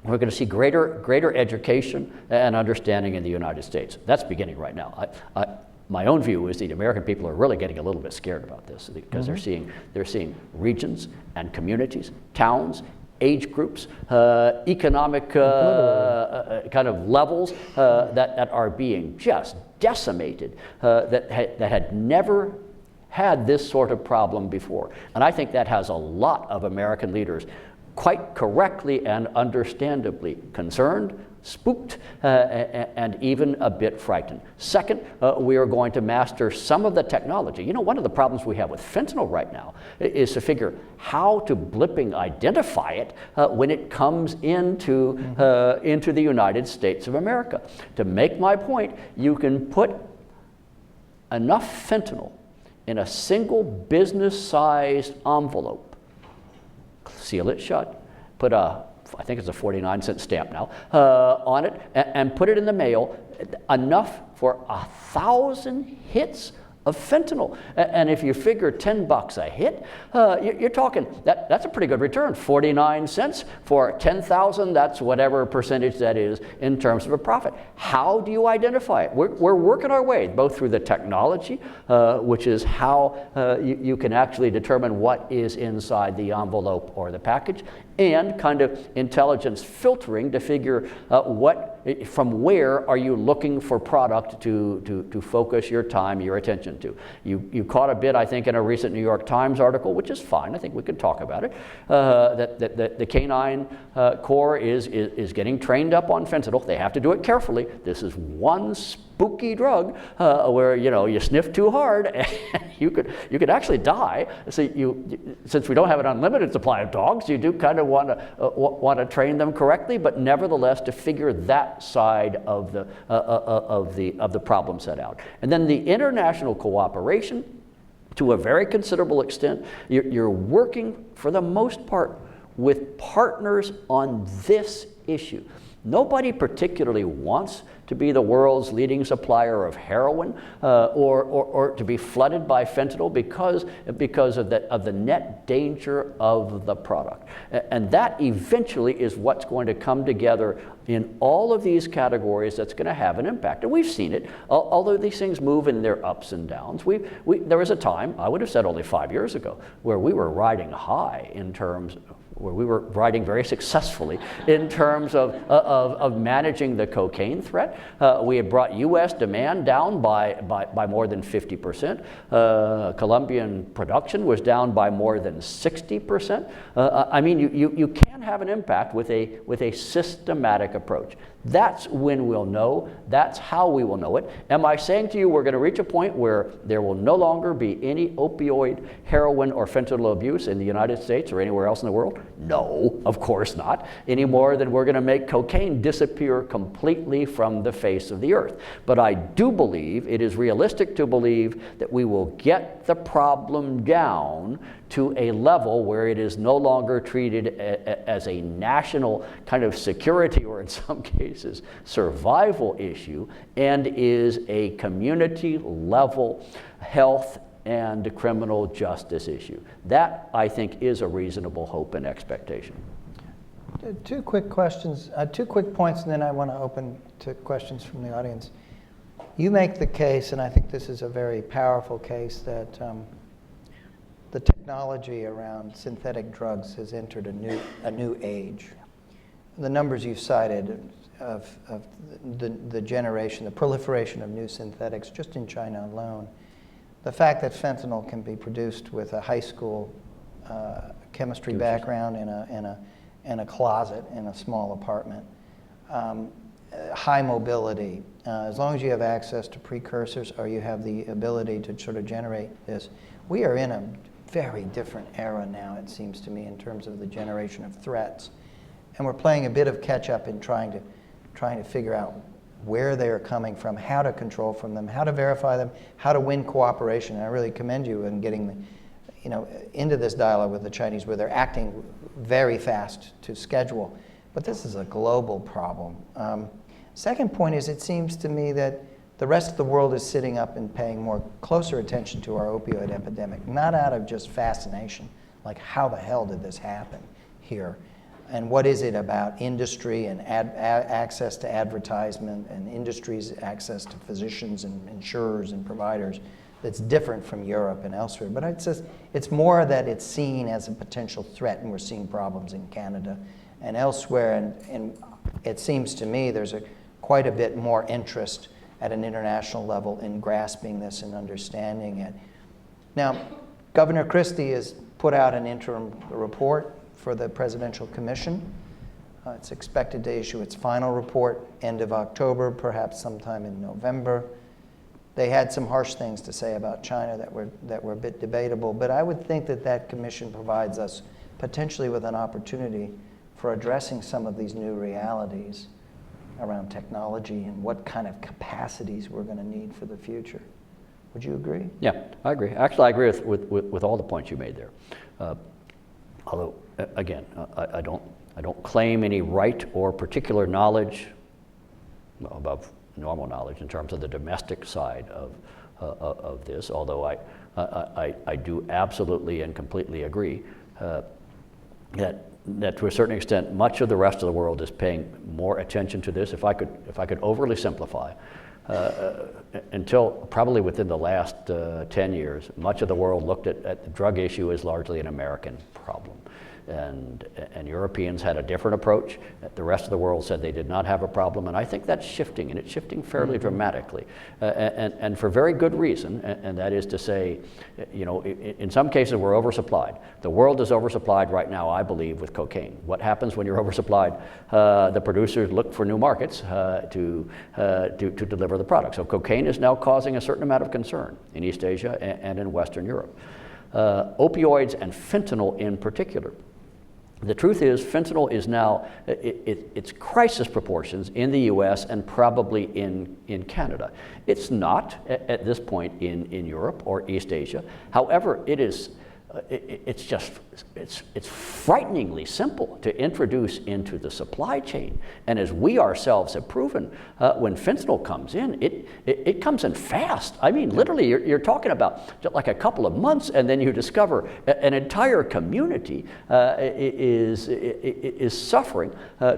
we're going to see greater education and understanding in the United States. That's beginning right now. My own view is the American people are really getting a little bit scared about this because they're seeing regions and communities, towns, age groups, economic kind of levels that are being just decimated, that had never had this sort of problem before. And I think that has a lot of American leaders quite correctly and understandably concerned, spooked, and even a bit frightened. Second, we are going to master some of the technology. You know, one of the problems we have with fentanyl right now is to figure how to blipping identify it when it comes into the United States of America. To make my point, you can put enough fentanyl in a single business-sized envelope, seal it shut, put I think it's a 49-cent stamp now, on it, and put it in the mail, enough for 1,000 hits of fentanyl. And if you figure $10 a hit, you're talking, that's a pretty good return. 49 cents for 10,000, that's whatever percentage that is in terms of a profit. How do you identify it? We're working our way, both through the technology, which is how you can actually determine what is inside the envelope or the package, and kind of intelligence filtering to figure from where are you looking for product to focus your time, your attention to. You caught a bit, I think, in a recent New York Times article, which is fine. I think we could talk about it. That the canine corps is getting trained up on fentanyl. They have to do it carefully. This is one spooky drug where you sniff too hard and you could actually die. So since we don't have an unlimited supply of dogs, you do kind of want to train them correctly, but nevertheless to figure that side of the problem set out. And then the international cooperation, to a very considerable extent, you're working for the most part with partners on this issue. Nobody particularly wants to be the world's leading supplier of heroin or to be flooded by fentanyl because of the net danger of the product. And that eventually is what's going to come together in all of these categories that's going to have an impact. And we've seen it, although these things move in their ups and downs. There was a time, I would have said only 5 years ago, where we were riding high in terms where we were riding very successfully in terms of managing the cocaine threat. We had brought U.S. demand down by more than 50%. Colombian production was down by more than 60%. I mean, you can have an impact with a systematic approach. That's when we'll know. That's how we will know it. Am I saying to you we're going to reach a point where there will no longer be any opioid, heroin, or fentanyl abuse in the United States or anywhere else in the world? No, of course not. Any more than we're going to make cocaine disappear completely from the face of the earth. But I do believe, it is realistic to believe, that we will get the problem down to a level where it is no longer treated as a national kind of security, or in some cases survival issue, and is a community level health and criminal justice issue. That, I think, is a reasonable hope and expectation. Two quick questions, 2 quick points, and then I want to open to questions from the audience. You make the case, and I think this is a very powerful case, that the technology around synthetic drugs has entered a new age. The numbers you've cited of the generation, the proliferation of new synthetics just in China alone, the fact that fentanyl can be produced with a high school chemistry background in a closet in a small apartment, high mobility, as long as you have access to precursors or you have the ability to sort of generate this, we are in a very different era now, it seems to me, in terms of the generation of threats. And we're playing a bit of catch up in trying to figure out where they are coming from, how to control from them, how to verify them, how to win cooperation. And I really commend you in getting into this dialogue with the Chinese, where they're acting very fast to schedule. But this is a global problem. Second point is, it seems to me that the rest of the world is sitting up and paying closer attention to our opioid epidemic, not out of just fascination, like how the hell did this happen here? And what is it about industry and access to advertisement and industry's access to physicians and insurers and providers that's different from Europe and elsewhere? But it's more that it's seen as a potential threat, and we're seeing problems in Canada and elsewhere. And it seems to me there's quite a bit more interest at an international level in grasping this and understanding it. Now, Governor Christie has put out an interim report for the Presidential Commission. It's expected to issue its final report end of October, perhaps sometime in November. They had some harsh things to say about China that were a bit debatable, but I would think that commission provides us potentially with an opportunity for addressing some of these new realities around technology and what kind of capacities we're going to need for the future. Would you agree? Yeah, I agree. Actually, I agree with all the points you made there. Although, again, I don't claim any right or particular knowledge above normal knowledge in terms of the domestic side of this. Although I do absolutely and completely agree that to a certain extent, much of the rest of the world is paying more attention to this. If I could overly simplify, until probably within the last 10 years, much of the world looked at the drug issue as largely an American problem. And Europeans had a different approach. The rest of the world said they did not have a problem, and I think that's shifting, and it's shifting fairly dramatically, and for very good reason, and that is to say, in some cases we're oversupplied. The world is oversupplied right now, I believe, with cocaine. What happens when you're oversupplied? The producers look for new markets to deliver the product. So cocaine is now causing a certain amount of concern in East Asia and in Western Europe. Opioids and fentanyl in particular. The truth is, fentanyl is now, it's crisis proportions in the US and probably in Canada. It's not at this point in Europe or East Asia. However, it's frighteningly simple to introduce into the supply chain. And as we ourselves have proven, when fentanyl comes in, it comes in fast. I mean, literally, you're talking about just like a couple of months, and then you discover an entire community is suffering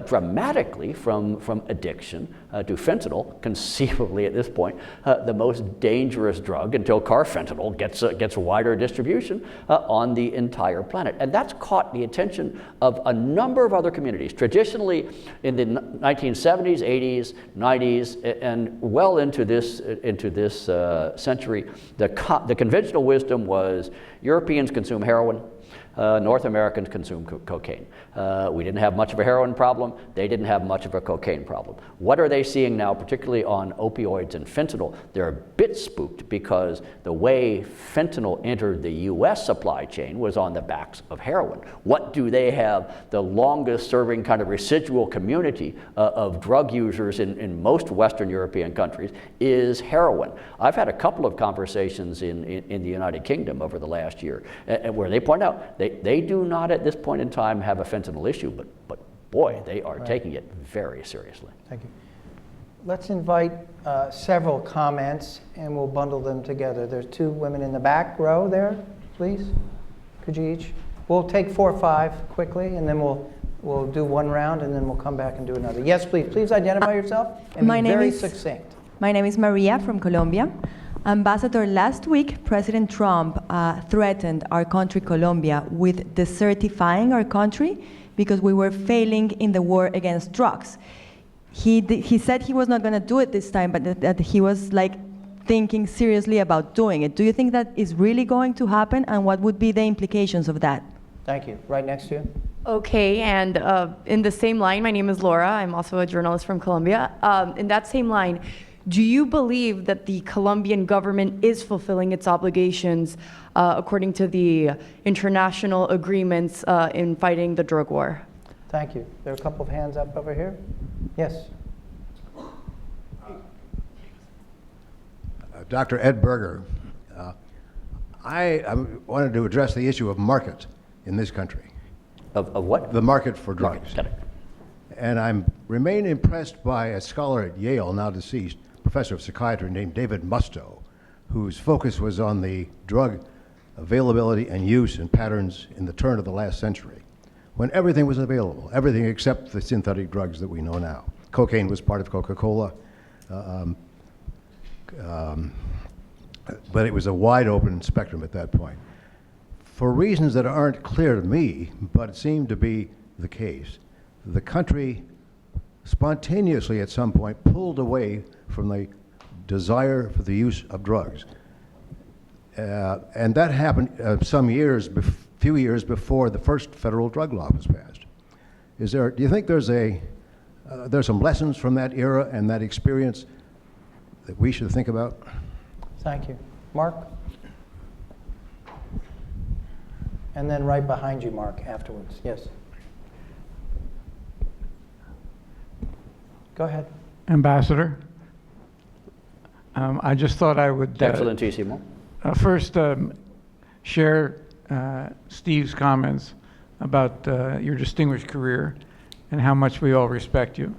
dramatically from addiction to fentanyl, conceivably at this point, the most dangerous drug until carfentanil gets wider distribution on the entire planet. And that's caught the attention of a number of other communities. Traditionally, in the 1970s, 80s, 90s, and well into this century, the conventional wisdom was Europeans consume heroin, North Americans consume cocaine. We didn't have much of a heroin problem. They didn't have much of a cocaine problem. What are they seeing now, particularly on opioids and fentanyl? They're a bit spooked because the way fentanyl entered the U.S. supply chain was on the backs of heroin. What do they have? The longest serving kind of residual community of drug users in most Western European countries is heroin. I've had a couple of conversations in the United Kingdom over the last year where they point out they do not at this point in time have a fentanyl issue, but boy, they are taking it very seriously. Thank you. Let's invite several comments, and we'll bundle them together. There's two women in the back row there, please. Could you each? We'll take 4 or 5 quickly, and then we'll do one round, and then we'll come back and do another. Yes, please. Please identify yourself and be very succinct. My name is Maria from Colombia. Ambassador, last week, President Trump threatened our country, Colombia, with desertifying our country because we were failing in the war against drugs. He said he was not going to do it this time, but that he was thinking seriously about doing it. Do you think that is really going to happen, and what would be the implications of that? Thank you. Right next to you. Okay, and in the same line, my name is Laura. I'm also a journalist from Colombia. In that same line, do you believe that the Colombian government is fulfilling its obligations according to the international agreements in fighting the drug war? Thank you. There are a couple of hands up over here. Yes. Dr. Ed Berger, I wanted to address the issue of market in this country. Of what? The market for drugs. And I remain impressed by a scholar at Yale, now deceased, professor of psychiatry named David Musto, whose focus was on the drug availability and use and patterns in the turn of the last century, when everything was available, everything except the synthetic drugs that we know now. Cocaine was part of Coca-Cola, but it was a wide open spectrum at that point. For reasons that aren't clear to me, but seem to be the case, the country spontaneously at some point pulled away from the desire for the use of drugs. And that happened few years before the first federal drug law was passed. Do you think there's some lessons from that era and that experience that we should think about? Thank you. Mark? And then right behind you, Mark, afterwards. Yes. Go ahead. Ambassador, I just thought I would Excellentísimo. First share Steve's comments about your distinguished career and how much we all respect you.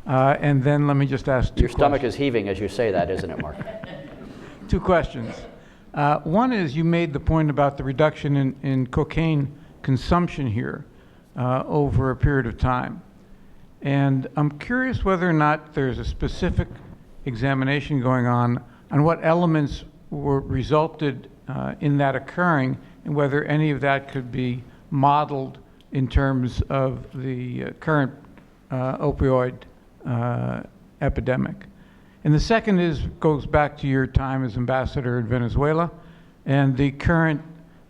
And then let me just ask two Your stomach is heaving as you say that, isn't it, Mark? Two questions. One is you made the point about the reduction in cocaine consumption here over a period of time. And I'm curious whether or not there's a specific examination going on what elements resulted in that occurring and whether any of that could be modeled in terms of the current opioid epidemic. And the second goes back to your time as ambassador in Venezuela and the current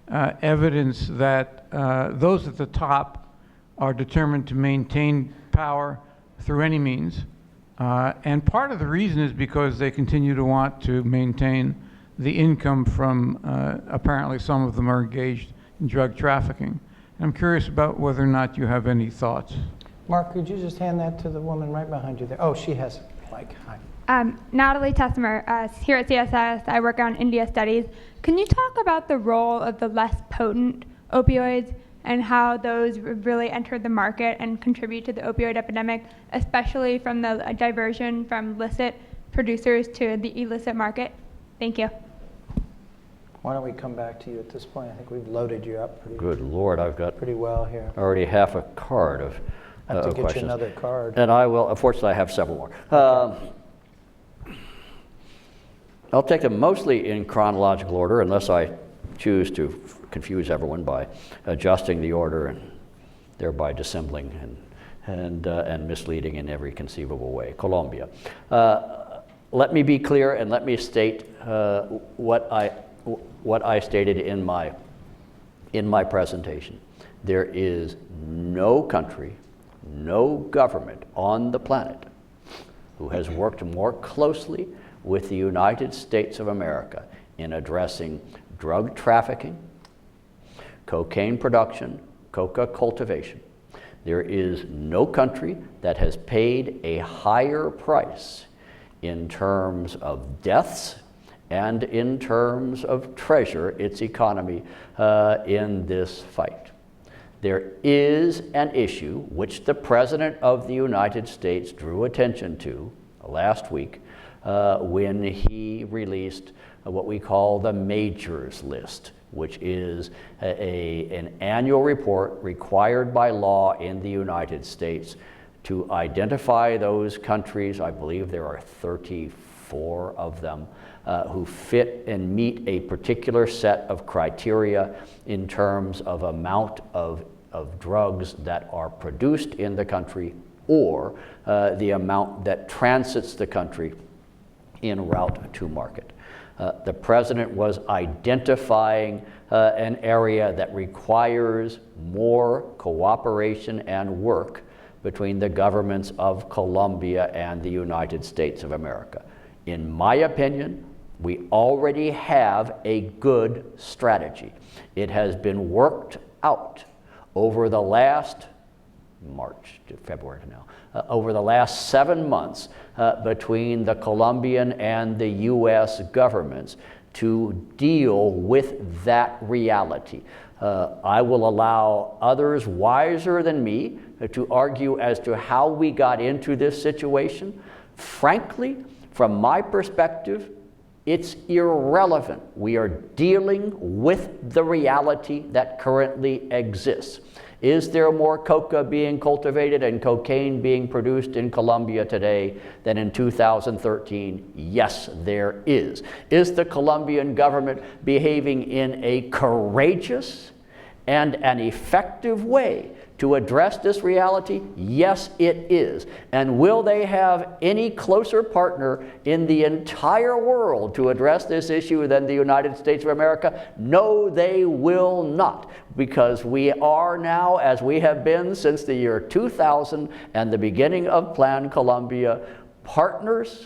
evidence that those at the top are determined to maintain power through any means. And part of the reason is because they continue to want to maintain the income from, apparently some of them are engaged in drug trafficking. And I'm curious about whether or not you have any thoughts. Mark, could you just hand that to the woman right behind you there? Oh, she has a mic. Hi. Natalie Tessimer, here at CSS, I work on India studies. Can you talk about the role of the less potent opioids and how those really entered the market and contribute to the opioid epidemic, especially from the diversion from licit producers to the illicit market? Thank you. Why don't we come back to you at this point? I think we've loaded you up Good Lord, I've got pretty well here. Already half a card of I have to get questions. you another card. And I will, unfortunately, I have several more. I'll take them mostly in chronological order, unless I choose to confuse everyone by adjusting the order and thereby dissembling and misleading in every conceivable way. Colombia. Let me be clear and let me state what I stated in my presentation. There is no country, no government on the planet who has worked more closely with the United States of America in addressing drug trafficking, cocaine production, coca cultivation. There is no country that has paid a higher price in terms of deaths and in terms of treasure its economy in this fight. There is an issue which the President of the United States drew attention to last week when he released what we call the Majors List, which is an annual report required by law in the United States to identify those countries. I believe there are 34 of them who fit and meet a particular set of criteria in terms of amount of drugs that are produced in the country or the amount that transits the country en route to market. The President was identifying an area that requires more cooperation and work between the governments of Colombia and the United States of America. In my opinion, we already have a good strategy. It has been worked out over the last March to February to now, over the last 7 months between the Colombian and the U.S. governments to deal with that reality. I will allow others wiser than me to argue as to how we got into this situation. Frankly, from my perspective, it's irrelevant. We are dealing with the reality that currently exists. Is there more coca being cultivated and cocaine being produced in Colombia today than in 2013? Yes, there is. Is the Colombian government behaving in a courageous and an effective way to address this reality? Yes, it is. And will they have any closer partner in the entire world to address this issue than the United States of America? No, they will not, because we are now, as we have been since the year 2000 and the beginning of Plan Colombia, partners,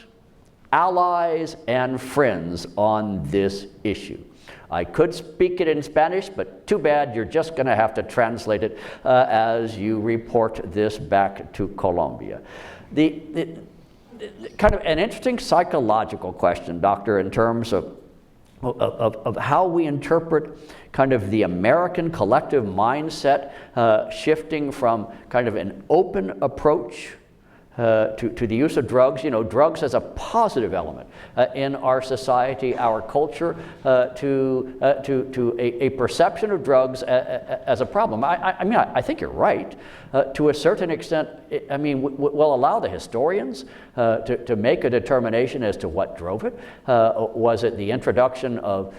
allies, and friends on this issue. I could speak it in Spanish, but too bad, you're just going to have to translate it as you report this back to Colombia. The kind of an interesting psychological question, Doctor, in terms of how we interpret kind of the American collective mindset shifting from kind of an open approach to the use of drugs, drugs as a positive element in our society, our culture, to a perception of drugs as a problem. I mean, I think you're right. To a certain extent, I mean, we'll allow the historians to make a determination as to what drove it. Was it the introduction of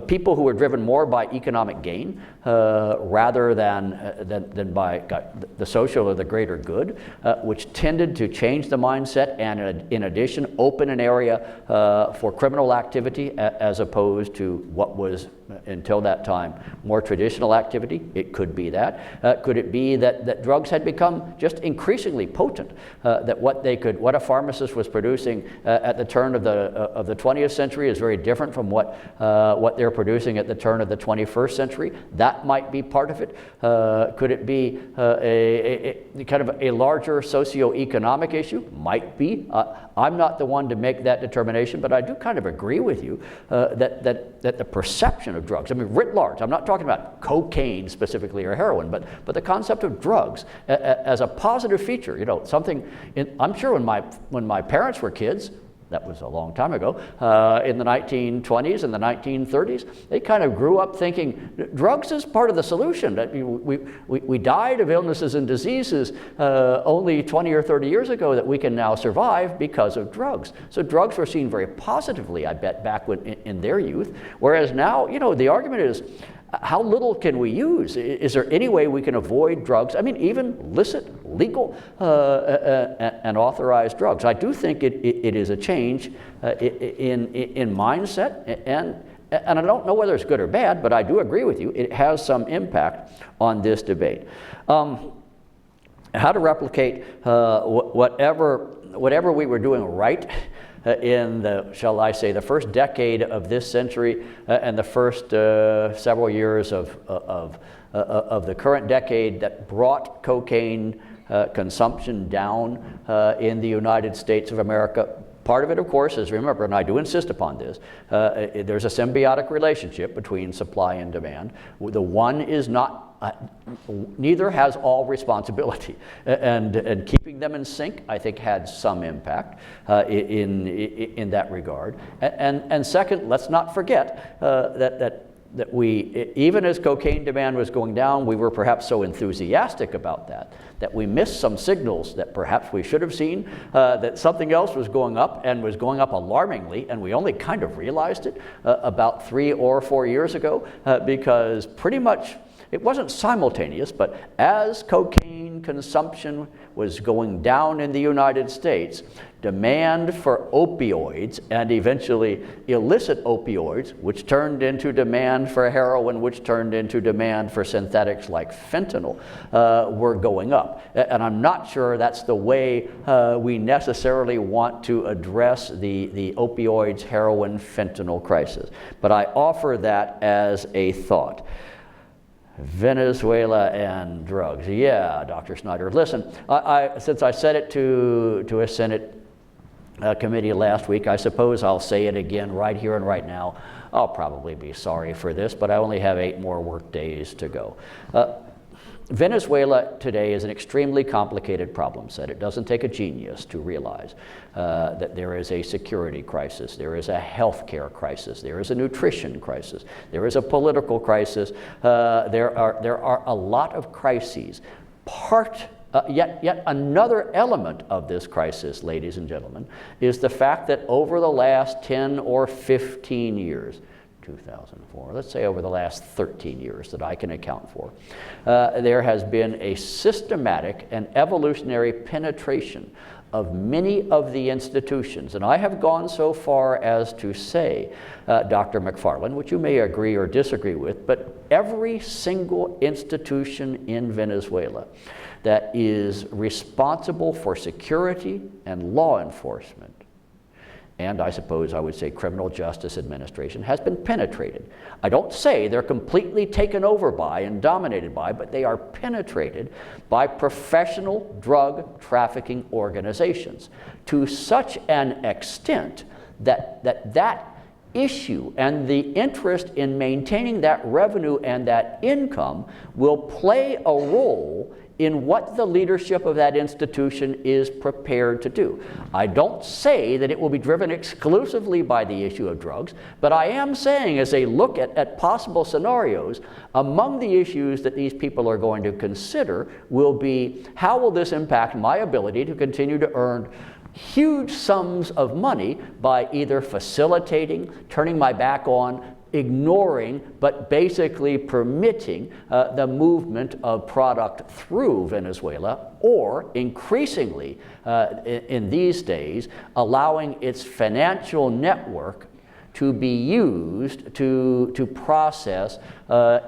people who were driven more by economic gain rather than by the social or the greater good, which tended to change the mindset and, in addition, open an area for criminal activity as opposed to what was, until that time, more traditional activity? It could be that. Could it be that drugs had become just increasingly potent, that what a pharmacist was producing at the turn of the 20th century is very different from what they're producing at the turn of the 21st century? That might be part of it. Could it be a kind of a larger socioeconomic issue? Might be. I'm not the one to make that determination, but I do kind of agree with you that the perception of drugs, I mean, writ large, I'm not talking about cocaine specifically or heroin, but the concept of drugs as a positive feature, something, I'm sure when my parents were kids, that was a long time ago, in the 1920s and the 1930s, they kind of grew up thinking drugs is part of the solution. We died of illnesses and diseases only 20 or 30 years ago that we can now survive because of drugs. So drugs were seen very positively, I bet, back in their youth, whereas now, the argument is, how little can we use? Is there any way we can avoid drugs? I mean, even licit, legal, and authorized drugs. I do think it is a change in mindset, and I don't know whether it's good or bad, but I do agree with you. It has some impact on this debate. How to replicate whatever we were doing right in the, shall I say, the first decade of this century and the first several years of the current decade that brought cocaine consumption down in the United States of America. Part of it, of course, is, remember, and I do insist upon this, there's a symbiotic relationship between supply and demand. The one is not, neither has all responsibility, and keeping them in sync, I think, had some impact in that regard. And second, let's not forget that we, even as cocaine demand was going down, we were perhaps so enthusiastic about that we missed some signals that perhaps we should have seen, that something else was going up and was going up alarmingly, and we only kind of realized it about 3 or 4 years ago, because pretty much it wasn't simultaneous, but as cocaine consumption was going down in the United States, demand for opioids and eventually illicit opioids, which turned into demand for heroin, which turned into demand for synthetics like fentanyl, were going up. And I'm not sure that's the way we necessarily want to address the opioids, heroin, fentanyl crisis. But I offer that as a thought. Venezuela and drugs. Yeah, Dr. Snyder. Listen, since I said it to a Senate committee last week, I suppose I'll say it again right here and right now. I'll probably be sorry for this, but I only have 8 more work days to go. Venezuela today is an extremely complicated problem set. It doesn't take a genius to realize that there is a security crisis, there is a healthcare crisis, there is a nutrition crisis, there is a political crisis. There are a lot of crises. Yet another element of this crisis, ladies and gentlemen, is the fact that over the last 10 or 15 years, 2004, let's say over the last 13 years that I can account for, there has been a systematic and evolutionary penetration of many of the institutions. And I have gone so far as to say, Dr. McFarland, which you may agree or disagree with, but every single institution in Venezuela that is responsible for security and law enforcement, and I suppose I would say criminal justice administration, has been penetrated. I don't say they're completely taken over by and dominated by, but they are penetrated by professional drug trafficking organizations to such an extent that issue and the interest in maintaining that revenue and that income will play a role in what the leadership of that institution is prepared to do. I don't say that it will be driven exclusively by the issue of drugs, but I am saying as they look at possible scenarios, among the issues that these people are going to consider will be, how will this impact my ability to continue to earn huge sums of money by either facilitating, turning my back on, ignoring, but basically permitting the movement of product through Venezuela, or increasingly in these days, allowing its financial network to be used to process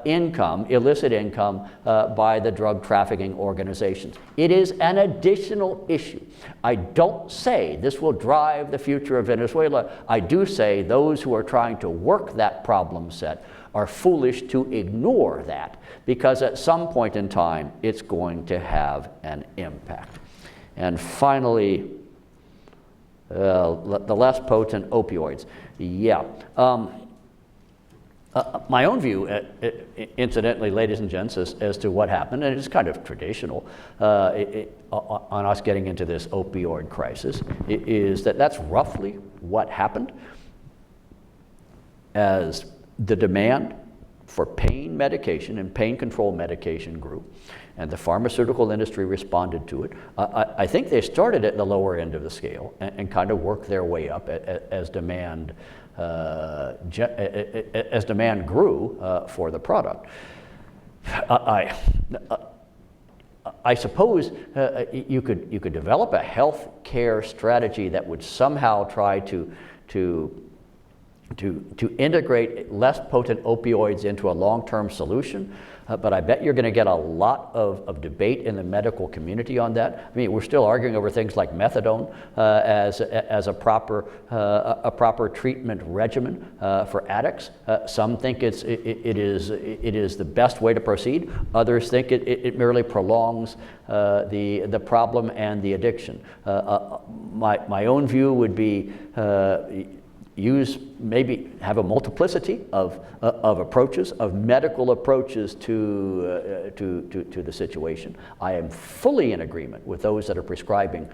income, illicit income, by the drug trafficking organizations. It is an additional issue. I don't say this will drive the future of Venezuela. I do say those who are trying to work that problem set are foolish to ignore that, because at some point in time it's going to have an impact. And finally, the less potent opioids. Yeah. My own view, incidentally, ladies and gents, as to what happened, and it's kind of traditional on us getting into this opioid crisis, is that that's roughly what happened. As the demand for pain medication and pain control medication grew, and the pharmaceutical industry responded to it. I think they started at the lower end of the scale and kind of worked their way up as demand grew for the product. I suppose you could develop a health care strategy that would somehow try to integrate less potent opioids into a long-term solution, but I bet you're going to get a lot of debate in the medical community on that. I mean, we're still arguing over things like methadone as a proper treatment regimen for addicts. Some think it is the best way to proceed. Others think it merely prolongs the problem and the addiction. My own view would be maybe have a multiplicity of approaches, of medical approaches to the situation. I am fully in agreement with those that are prescribing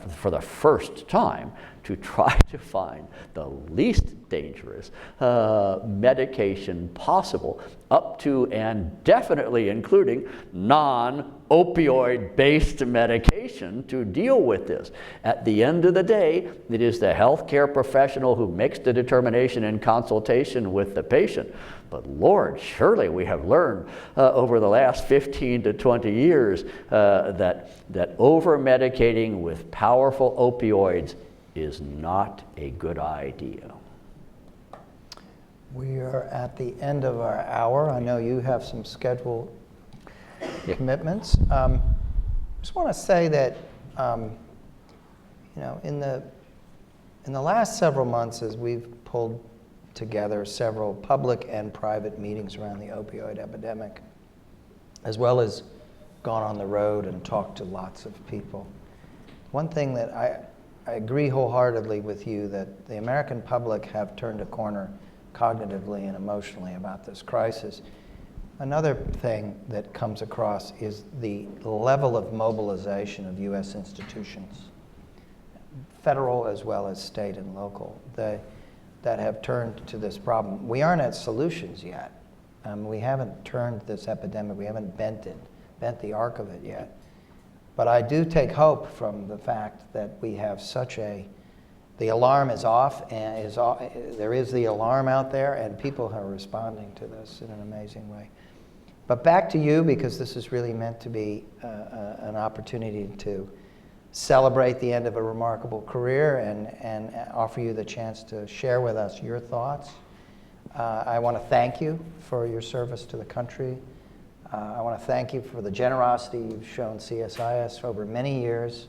for the first time to try to find the least dangerous medication possible, up to and definitely including non-opioid based medication to deal with this. At the end of the day, it is the healthcare professional who makes the determination in consultation with the patient. But Lord, surely we have learned over the last 15 to 20 years that over-medicating with powerful opioids is not a good idea. We are at the end of our hour. I know you have some scheduled commitments. Just want to say that in the last several months, as we've pulled together several public and private meetings around the opioid epidemic, as well as gone on the road and talked to lots of people. One thing that I agree wholeheartedly with you, that the American public have turned a corner cognitively and emotionally about this crisis. Another thing that comes across is the level of mobilization of U.S. institutions, federal as well as state and local, that have turned to this problem. We aren't at solutions yet. We haven't turned this epidemic, we haven't bent the arc of it yet. But I do take hope from the fact that we have the alarm is off, and there is the alarm out there, and people are responding to this in an amazing way. But back to you, because this is really meant to be an opportunity to celebrate the end of a remarkable career and offer you the chance to share with us your thoughts. I want to thank you for your service to the country. I want to thank you for the generosity you've shown CSIS over many years.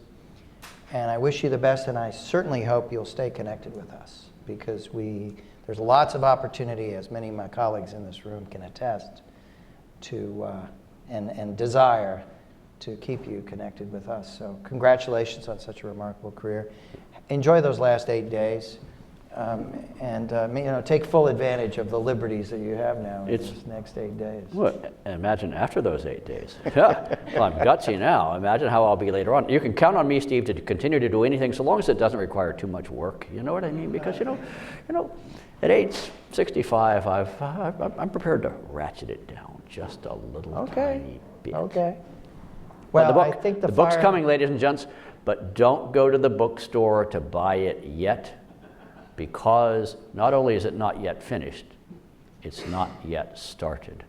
And I wish you the best, and I certainly hope you'll stay connected with us, because there's lots of opportunity, as many of my colleagues in this room can attest to, and desire to keep you connected with us. So congratulations on such a remarkable career. Enjoy those last 8 days. Take full advantage of the liberties that you have now in these next 8 days. Well, imagine after those 8 days. Yeah. Well, I'm gutsy now. Imagine how I'll be later on. You can count on me, Steve, to continue to do anything so long as it doesn't require too much work. You know what I mean? Because at age 65, I'm prepared to ratchet it down just a little tiny bit. Okay. Well, I think the book's coming, ladies and gents, but don't go to the bookstore to buy it yet, because not only is it not yet finished, it's not yet started.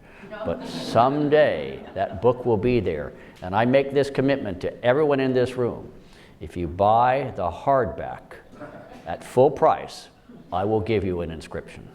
But someday that book will be there. And I make this commitment to everyone in this room. If you buy the hardback at full price, I will give you an inscription.